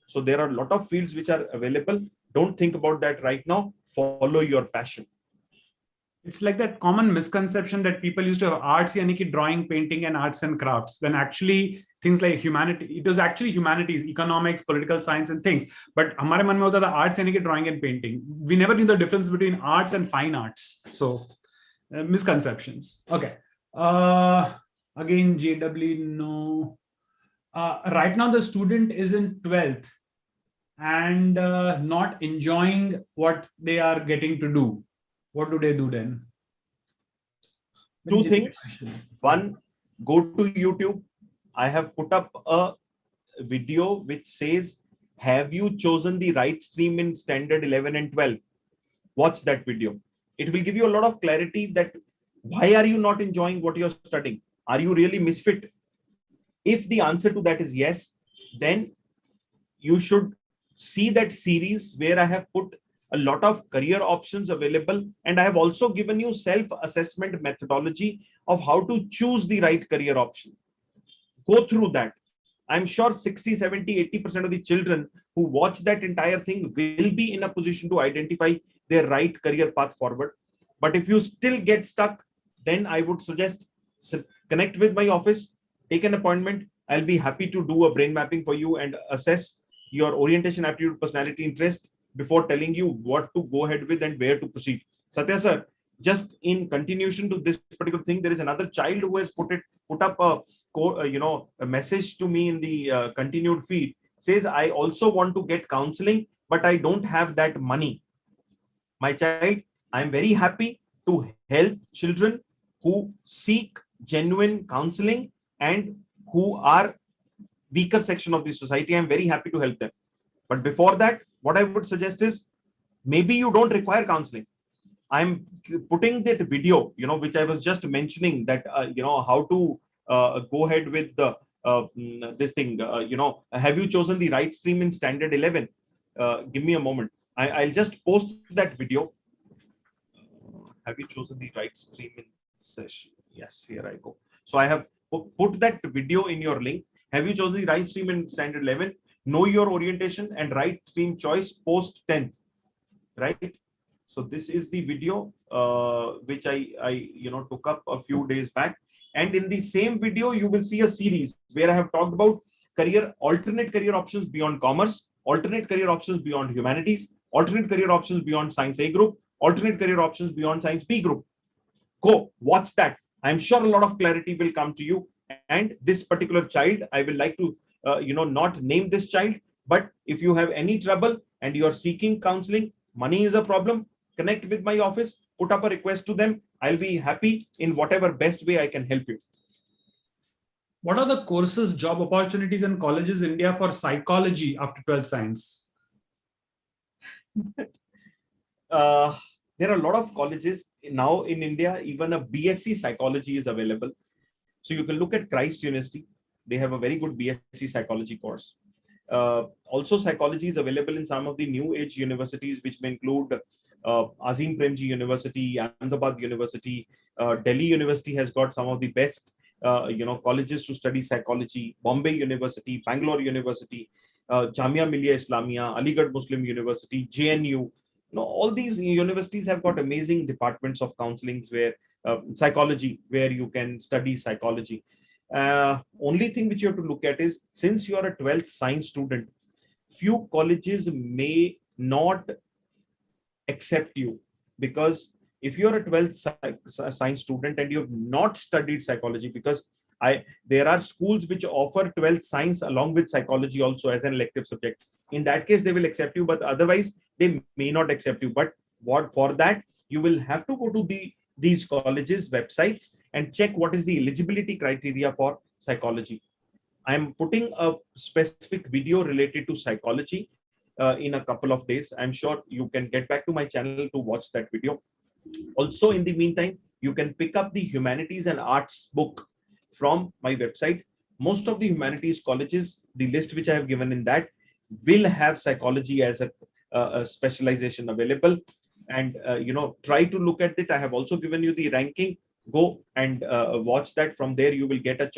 So there are a lot of fields which are available. Don't think about that right now. Follow your passion. It's like that common misconception that people used to have arts yani ki drawing, painting, and arts and crafts, when actually things like humanity, it was actually humanities, economics, political science, and things. But hamare man mein hota tha arts yani ki drawing and painting. We never knew the difference between arts and fine arts. So misconceptions. Okay. Again, JW, no. Right now, the student is in 12th and not enjoying what they are getting to do. What do they do then? Two things. One, go to YouTube. I have put up a video which says, have you chosen the right stream in standard 11 and 12? Watch that video. It will give you a lot of clarity that why are you not enjoying what you're studying? Are you really misfit? If the answer to that is yes, then you should see that series where I have put a lot of career options available, and I have also given you self-assessment methodology of how to choose the right career option. Go through that. I'm sure 60, 70, 80% of the children who watch that entire thing will be in a position to identify their right career path forward. But if you still get stuck, then I would suggest connect with my office, take an appointment. I'll be happy to do a brain mapping for you and assess your orientation, aptitude, personality, interest before telling you what to go ahead with and where to proceed. Satya sir, just in continuation to this particular thing, there is another child who has put up a message to me in the continued feed. Says, I also want to get counseling, but I don't have that money. My child, I'm very happy to help children who seek genuine counseling and who are weaker section of the society. I'm very happy to help them. But before that, what I would suggest is, maybe you don't require counseling. I'm putting that video, which I was just mentioning, that, how to go ahead with the this thing, have you chosen the right stream in standard 11? Give me a moment. I'll just post that video. Have you chosen the right stream in session? Yes, here I go. So I have put that video in your link. Have you chosen the right stream in standard 11? Know your orientation and right stream choice post 10th, right? So this is the video which I took up a few days back. And in the same video, you will see a series where I have talked about alternate career options beyond commerce, alternate career options beyond humanities, alternate career options beyond science A group, alternate career options beyond science B group. Go watch that. I'm sure a lot of clarity will come to you. And this particular child, I will like to not name this child, but if you have any trouble and you are seeking counseling, money is a problem, connect with my office, put up a request to them. I'll be happy in whatever best way I can help you. What are the courses, job opportunities in colleges in India for psychology after 12th science? There are a lot of colleges now in India. Even a BSc Psychology is available. So you can look at Christ University. They have a very good BSc Psychology course. Also, psychology is available in some of the new age universities, which may include Azim Premji University, Ahmedabad University, Delhi University has got some of the best colleges to study psychology. Bombay University, Bangalore University, Jamia Millia Islamia, Aligarh Muslim University, JNU. All these universities have got amazing departments of counseling where psychology, where you can study psychology. Only thing which you have to look at is, since you are a 12th science student, few colleges may not accept you, because if you're a 12th science student and you have not studied psychology, because There are schools which offer 12th science along with psychology also as an elective subject. In that case, they will accept you, but otherwise they may not accept you. But what for that, you will have to go to these colleges websites and check what is the eligibility criteria for psychology. I am putting a specific video related to psychology in a couple of days. I'm sure you can get back to my channel to watch that video. Also, in the meantime, you can pick up the humanities and arts book from my website. Most of the humanities colleges, the list which I have given in that, will have psychology as a specialization available. And try to look at it. I have also given you the ranking. Go and watch that. From there, you will get a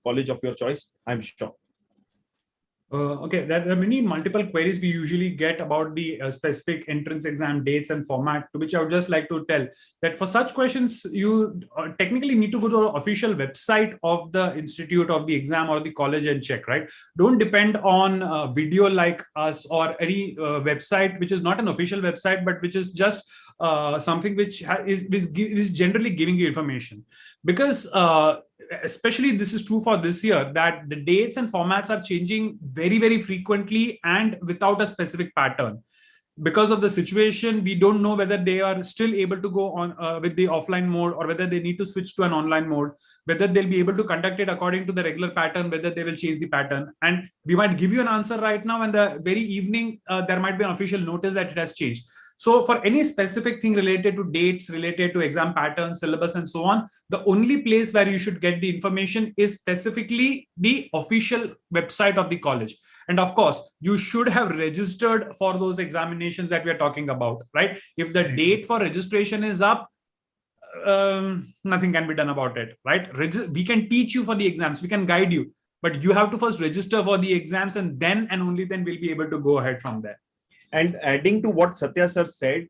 college of your choice, I'm sure. Okay, there are many multiple queries we usually get about the specific entrance exam dates and format, to which I would just like to tell that for such questions, you technically need to go to the official website of the institute of the exam or the college and check, right? Don't depend on video like us or any website which is not an official website, but which is just something which is generally giving you information. Because especially this is true for this year, that the dates and formats are changing very, very frequently and without a specific pattern. Because of the situation, we don't know whether they are still able to go on with the offline mode, or whether they need to switch to an online mode, whether they'll be able to conduct it according to the regular pattern, whether they will change the pattern. And we might give you an answer right now, and the very evening, there might be an official notice that it has changed. So for any specific thing related to dates, related to exam patterns, syllabus, and so on, the only place where you should get the information is specifically the official website of the college. And of course, you should have registered for those examinations that we are talking about, right? If the date for registration is up, nothing can be done about it, right? We can teach you for the exams, we can guide you, but you have to first register for the exams, and then and only then we'll be able to go ahead from there. And adding to what Satya sir said,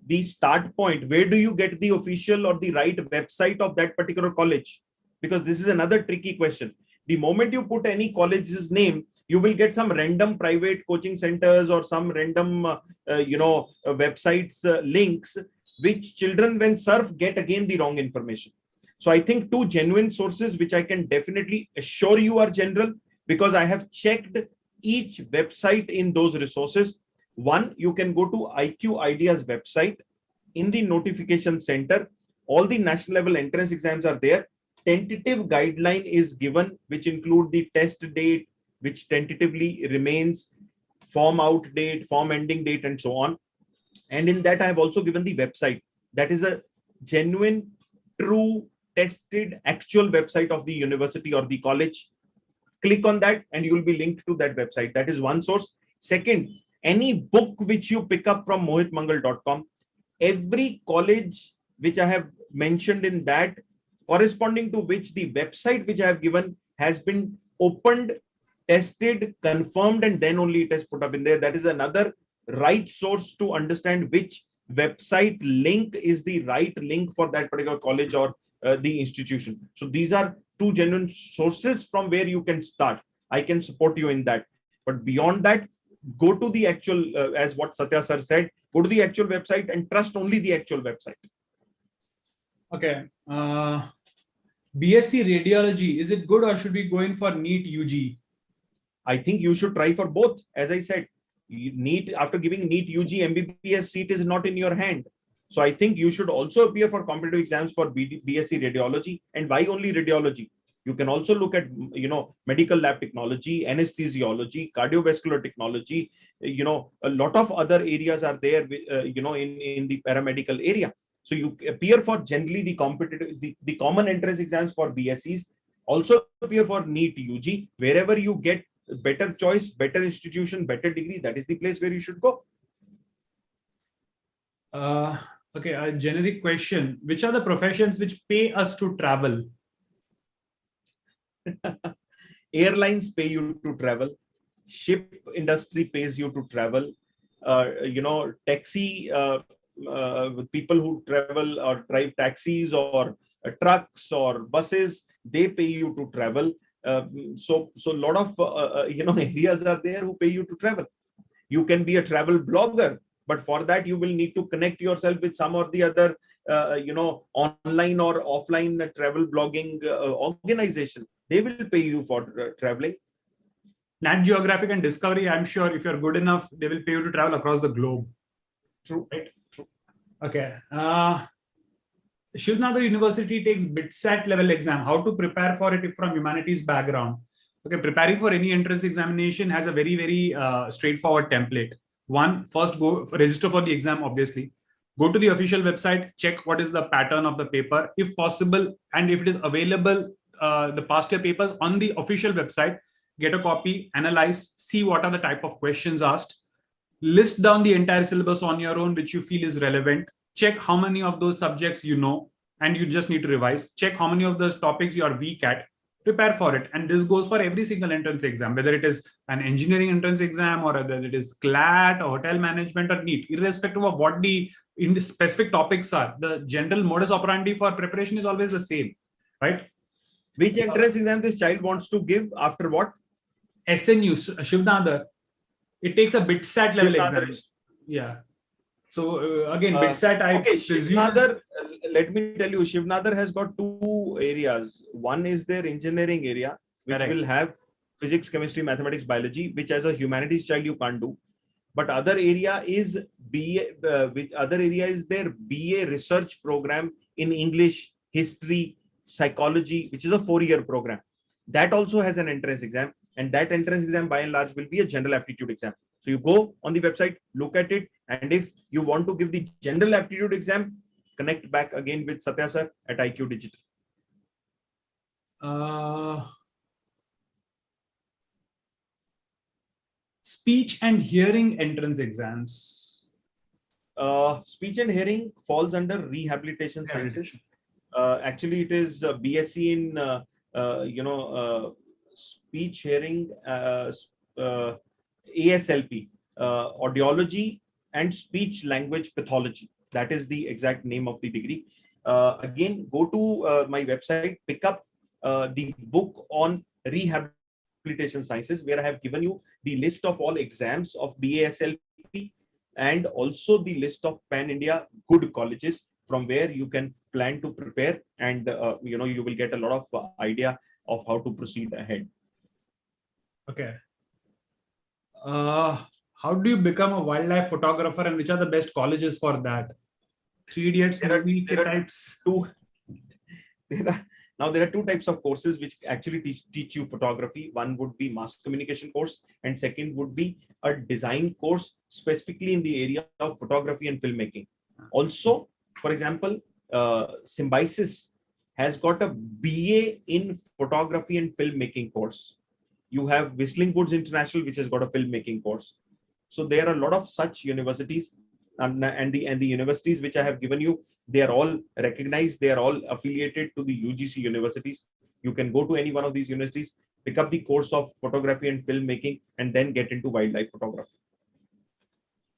the start point, where do you get the official or the right website of that particular college? Because this is another tricky question. The moment you put any college's name, you will get some random private coaching centers or some random websites links, which children when surf get again the wrong information. So I think two genuine sources which I can definitely assure you are general, because I have checked each website in those resources. One, you can go to IQ Ideas website. In the notification center, all the national level entrance exams are there. Tentative guideline is given, which include the test date, which tentatively remains, form out date, form ending date, and so on. And in that, I have also given the website. That is a genuine, true, tested, actual website of the university or the college. Click on that and you will be linked to that website. That is one source. Second, any book which you pick up from mohitmangal.com, every college which I have mentioned in that, corresponding to which the website which I have given has been opened, tested, confirmed, and then only it is put up in there. That is another right source to understand which website link is the right link for that particular college or the institution. So these are two genuine sources from where you can start. I can support you in that. But beyond that, go to the actual, as what Satya sir said, go to the actual website and trust only the actual website. Okay. BSc Radiology, is it good or should we go in for NEET UG? I think you should try for both. As I said, NEET, after giving NEET UG, MBBS seat is not in your hand. So I think you should also appear for competitive exams for BSc Radiology. And why only radiology? You can also look at, medical lab technology, anesthesiology, cardiovascular technology. A lot of other areas are there, in the paramedical area. So you appear for generally the competitive, the common entrance exams for BScs. Also appear for NEET UG. Wherever you get better choice, better institution, better degree, that is the place where you should go. Okay, a generic question. Which are the professions which pay us to travel? Airlines pay you to travel. Ship industry pays you to travel. Taxi, people who travel or drive taxis or trucks or buses, they pay you to travel. So a lot of areas are there who pay you to travel. You can be a travel blogger, but for that you will need to connect yourself with some or the other online or offline travel blogging organization. They will pay you for traveling. Nat Geographic and Discovery, I'm sure if you're good enough, they will pay you to travel across the globe. True. Right? True. Okay. Shivnadar University takes BITSAT level exam. How to prepare for it if from humanities background? Okay, preparing for any entrance examination has a very, very straightforward template. One, first go register for the exam, obviously. Go to the official website, check what is the pattern of the paper, if possible, and if it is available, the past year papers on the official website, get a copy, analyze, see what are the type of questions asked, list down the entire syllabus on your own, which you feel is relevant, check how many of those subjects you know, and you just need to revise, check how many of those topics you are weak at, prepare for it. And this goes for every single entrance exam, whether it is an engineering entrance exam or whether it is CLAT or hotel management or NEET, irrespective of what the specific topics are. The general modus operandi for preparation is always the same, right? Which entrance exam this child wants to give after what? SNU, Shivnadar. It takes a BITSAT level exam. Yeah. So again, BITSAT, I presume. Shivnadar, let me tell you, Shivnadar has got two areas. One is their engineering area, which Correct. will have physics, chemistry, mathematics, biology, which as a humanities child you can't do. But other area is their BA research program in English, history, psychology, which is a 4-year program. That also has an entrance exam, and that entrance exam by and large will be a general aptitude exam. So you go on the website, look at it, and if you want to give the general aptitude exam, connect back again with Satya sir at IQ Digital. Speech and hearing entrance exams. Speech and hearing falls under rehabilitation sciences. Actually, it is BSc in speech hearing, ASLP, audiology and speech language pathology. That is the exact name of the degree. Again, go to my website, pick up the book on rehabilitation sciences, where I have given you the list of all exams of BASLP and also the list of pan-India good colleges from where you can plan to prepare, and you will get a lot of idea of how to proceed ahead. Okay. How do you become a wildlife photographer, and which are the best colleges for that? 3 Idiots movie types. There are two types of courses which actually teach you photography. One would be mass communication course, and second would be a design course specifically in the area of photography and filmmaking. Also, for example, Symbiosis has got a BA in photography and filmmaking course. You have Whistling Woods International, which has got a filmmaking course. So there are a lot of such universities, and the universities which I have given you, they are all recognized. They are all affiliated to the UGC universities. You can go to any one of these universities, pick up the course of photography and filmmaking, and then get into wildlife photography.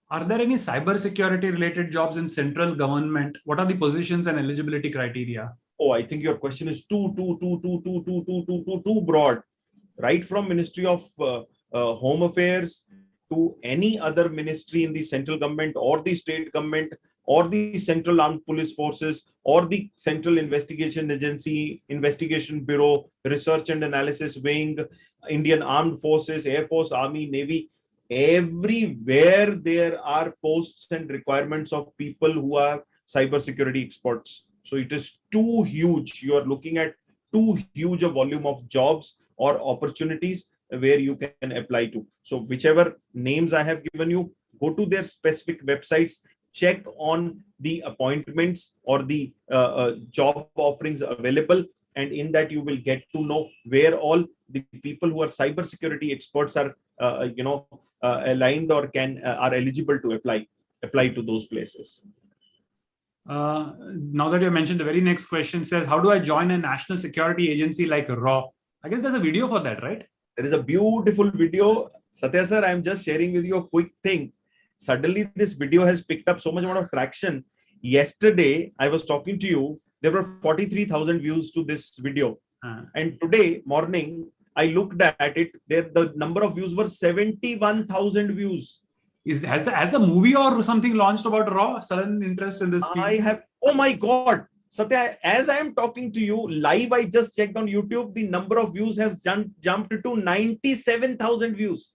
Are there any cybersecurity related jobs in central government? What are the positions and eligibility criteria? Oh, I think your question is too broad. Right from Ministry of Home Affairs to any other ministry in the central government or the state government or the Central Armed Police Forces or the Central Investigation Agency, Investigation Bureau, Research and Analysis Wing, Indian Armed Forces, Air Force, Army, Navy. Everywhere there are posts and requirements of people who are cybersecurity experts. So it is too huge. You are looking at too huge a volume of jobs or opportunities where you can apply to. So whichever names I have given you, go to their specific websites, check on the appointments or the job offerings available, and in that you will get to know where all the people who are cybersecurity experts are aligned or are eligible to apply to those places. Now that you mentioned, the very next question says, how do I join a national security agency like RAW? I guess there's a video for that, right? There is a beautiful video. Satya sir, I'm just sharing with you a quick thing. Suddenly this video has picked up so much amount of traction. Yesterday, I was talking to you, there were 43,000 views to this video. And today morning, I looked at it, the number of views were 71,000 views. Has a movie or something launched about RAW? Sudden interest in this field? I have Oh my God. Satya, as I am talking to you live, I just checked on YouTube. The number of views has jumped to 97,000 views.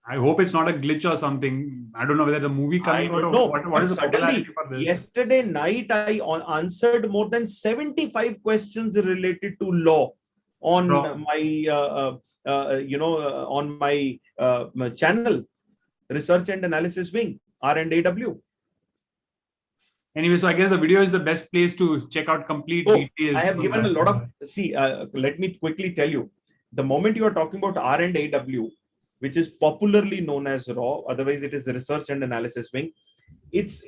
I hope it's not a glitch or something. I don't know whether the movie I coming out don't or know. what But is the suddenly, popularity for this. yesterday night, I answered more than 75 questions related to law on my, on my channel, Research and Analysis Wing, R&AW. Anyway, so I guess the video is the best place to check out complete details. I have given a lot of, let me quickly tell you, the moment you are talking about R&AW, which is popularly known as RAW, otherwise it is the Research and Analysis Wing, it's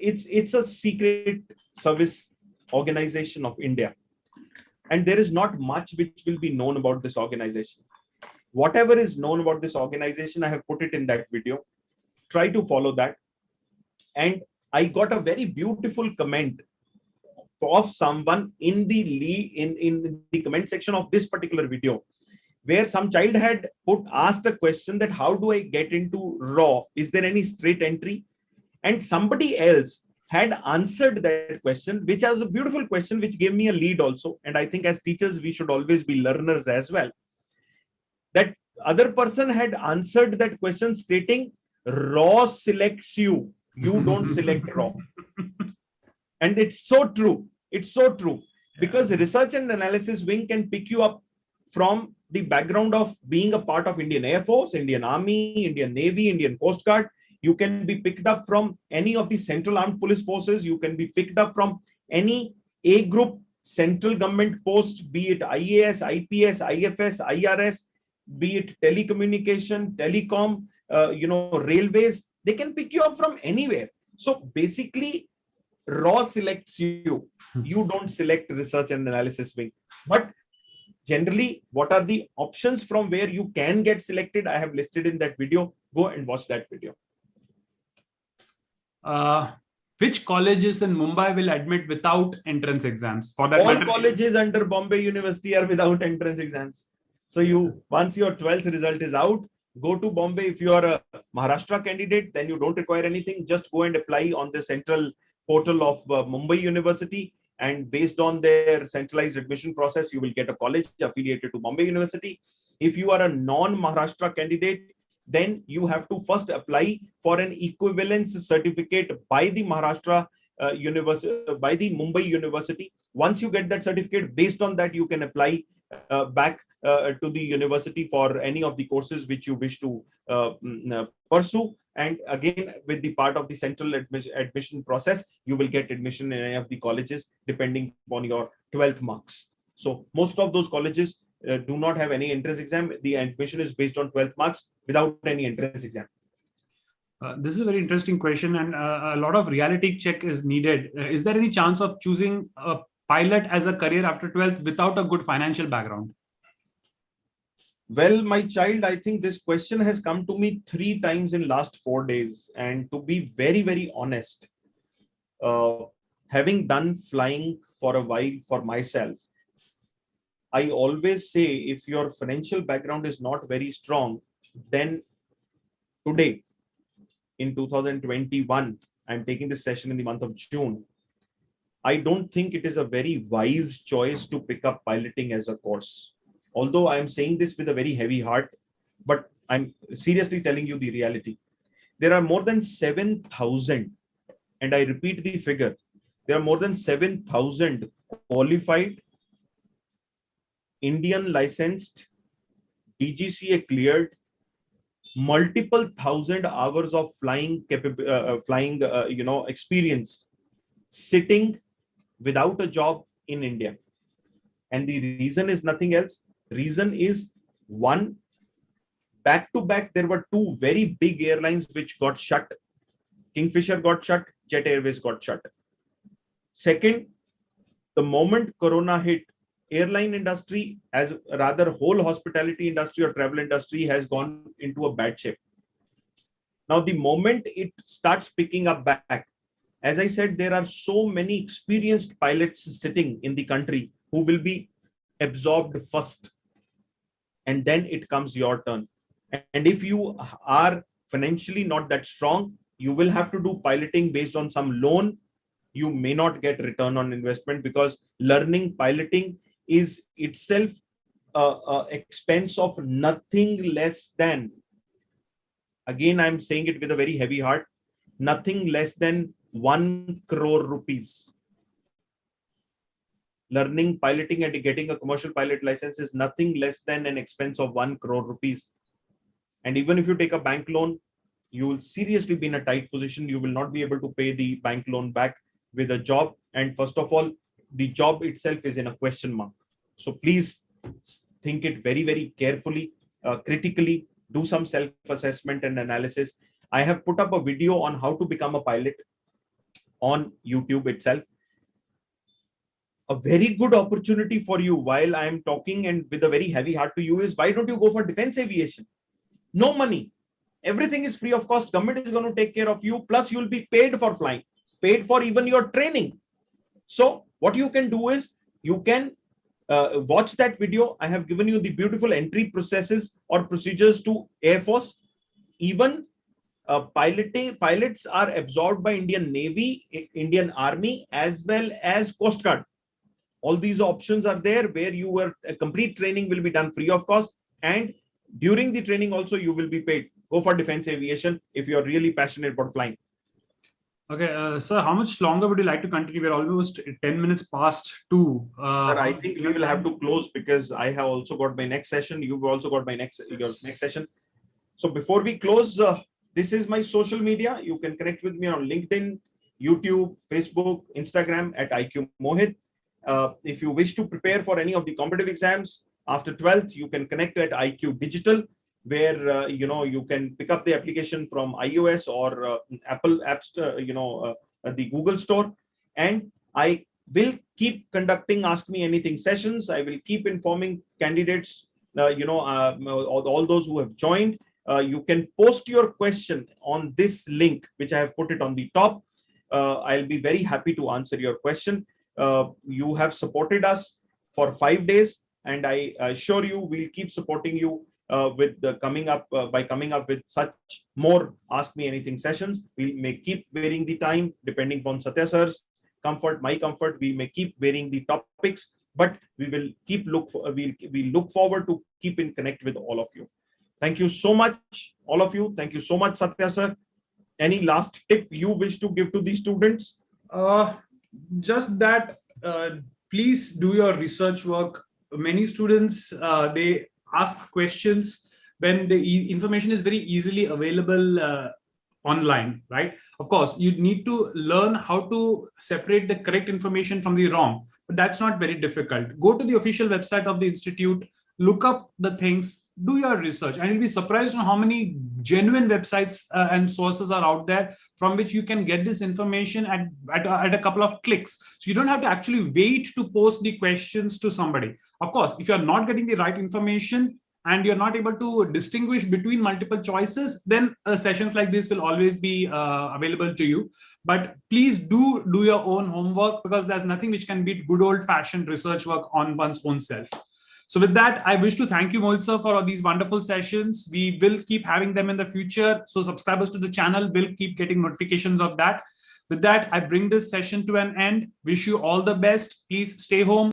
a secret service organization of India. And there is not much which will be known about this organization. Whatever is known about this organization, I have put it in that video. Try to follow that. And I got a very beautiful comment of someone in the comment section of this particular video, where some child had asked a question that how do I get into RAW? Is there any straight entry? And somebody else had answered that question, which was a beautiful question, which gave me a lead also. And I think as teachers, we should always be learners as well. That other person had answered that question stating, RAW selects you. You don't select RAW. And it's so true. It's so true. Because Research and Analysis Wing can pick you up from the background of being a part of Indian Air Force, Indian Army, Indian Navy, Indian Coast Guard. You can be picked up from any of the Central Armed Police Forces. You can be picked up from any A group central government post, be it IAS, IPS, IFS, IRS, be it telecommunication, telecom, railways. They can pick you up from anywhere. So basically, RAW selects you. You don't select Research and Analysis Wing. But generally, what are the options from where you can get selected? I have listed in that video. Go and watch that video. Which colleges in Mumbai will admit without entrance exams? For that all matter, colleges under Bombay University are without entrance exams. So once your 12th result is out, go to Bombay. If you are a Maharashtra candidate, then you don't require anything. Just go and apply on the central portal of Mumbai University. And based on their centralized admission process, you will get a college affiliated to Bombay University. If you are a non-Maharashtra candidate, then you have to first apply for an equivalence certificate by the Maharashtra university, by the Mumbai University. Once you get that certificate, based on that, you can apply back to the university for any of the courses which you wish to pursue. And again, with the part of the central admission process, you will get admission in any of the colleges depending upon your 12th marks. So most of those colleges do not have any entrance exam. The admission is based on 12th marks without any entrance exam. This is a very interesting question, and a lot of reality check is needed. Is there any chance of choosing a pilot as a career after 12th without a good financial background? Well, my child, I think this question has come to me 3 times in last 4 days. And to be very, very honest, having done flying for a while for myself, I always say if your financial background is not very strong, then today in 2021, I'm taking this session in the month of June. I don't think it is a very wise choice to pick up piloting as a course. Although I'm saying this with a very heavy heart, but I'm seriously telling you the reality. There are more than 7,000, and I repeat the figure, there are more than 7,000 qualified, Indian licensed, DGCA cleared, multiple thousand hours of flying experience sitting without a job in India. And the reason is nothing else. Reason is one, back to back, there were 2 very big airlines which got shut. Kingfisher got shut, Jet Airways got shut. Second, the moment Corona hit, airline industry, as rather whole hospitality industry or travel industry, has gone into a bad shape. Now, the moment it starts picking up back, as I said, there are so many experienced pilots sitting in the country who will be absorbed first. And then it comes your turn. And if you are financially not that strong, you will have to do piloting based on some loan you may not get return on investment, because learning piloting is itself a expense of nothing less than, again I'm saying it with a very heavy heart, nothing less than 1 crore rupees. Learning piloting and getting a commercial pilot license is nothing less than an expense of 1 crore rupees. And even if you take a bank loan, you will seriously be in a tight position. You will not be able to pay the bank loan back with a job. And first of all, the job itself is in a question mark. So please think it very, very carefully, critically, do some self-assessment and analysis. I have put up a video on how to become a pilot on YouTube itself. A very good opportunity for you while I am talking and with a very heavy heart to you is, why don't you go for defense aviation? No money. Everything is free of cost. Government is going to take care of you. Plus, you'll be paid for flying, paid for even your training. So what you can do is, you can watch that video. I have given you the beautiful entry processes or procedures to Air Force. Even pilots are absorbed by Indian Navy, Indian Army, as well as Coast Guard. All these options are there, where complete training will be done free of cost, and during the training also you will be paid. Go for defense aviation if you are really passionate about flying. Okay, sir, how much longer would you like to continue? We're almost 10 minutes past 2. Sir, I think we will have to close, because I have also got my next session. You've also got your next session. So before we close, this is my social media. You can connect with me on LinkedIn, YouTube, Facebook, Instagram at IQ Mohit. If you wish to prepare for any of the competitive exams after 12th, you can connect at IQ Digital, where you can pick up the application from iOS or Apple apps, the Google Store. And I will keep conducting Ask Me Anything sessions. I will keep informing candidates, all those who have joined. You can post your question on this link, which I have put it on the top. I'll be very happy to answer your question. You have supported us for 5 days, and I assure you we'll keep supporting you with the coming up with such more Ask Me Anything sessions. We may keep varying the time depending upon Satya sir's comfort, my comfort. We may keep varying the topics, but we will we'll look forward to keep in connect with all of you. Thank you so much, all of you. Thank you so much, Satya sir. Any last tip you wish to give to the students? Just that, please do your research work. Many students, they ask questions when the information is very easily available online, right? Of course, you need to learn how to separate the correct information from the wrong, but that's not very difficult. Go to the official website of the institute, look up the things, do your research, and you'll be surprised on how many genuine websites and sources are out there from which you can get this information at a couple of clicks. So you don't have to actually wait to post the questions to somebody. Of course, if you're not getting the right information and you're not able to distinguish between multiple choices, then sessions like this will always be available to you. But please do your own homework, because there's nothing which can beat good old-fashioned research work on one's own self. So with that, I wish to thank you, Mohit sir, for all these wonderful sessions. We will keep having them in the future. So subscribers to the channel will keep getting notifications of that. With that, I bring this session to an end. Wish you all the best. Please stay home.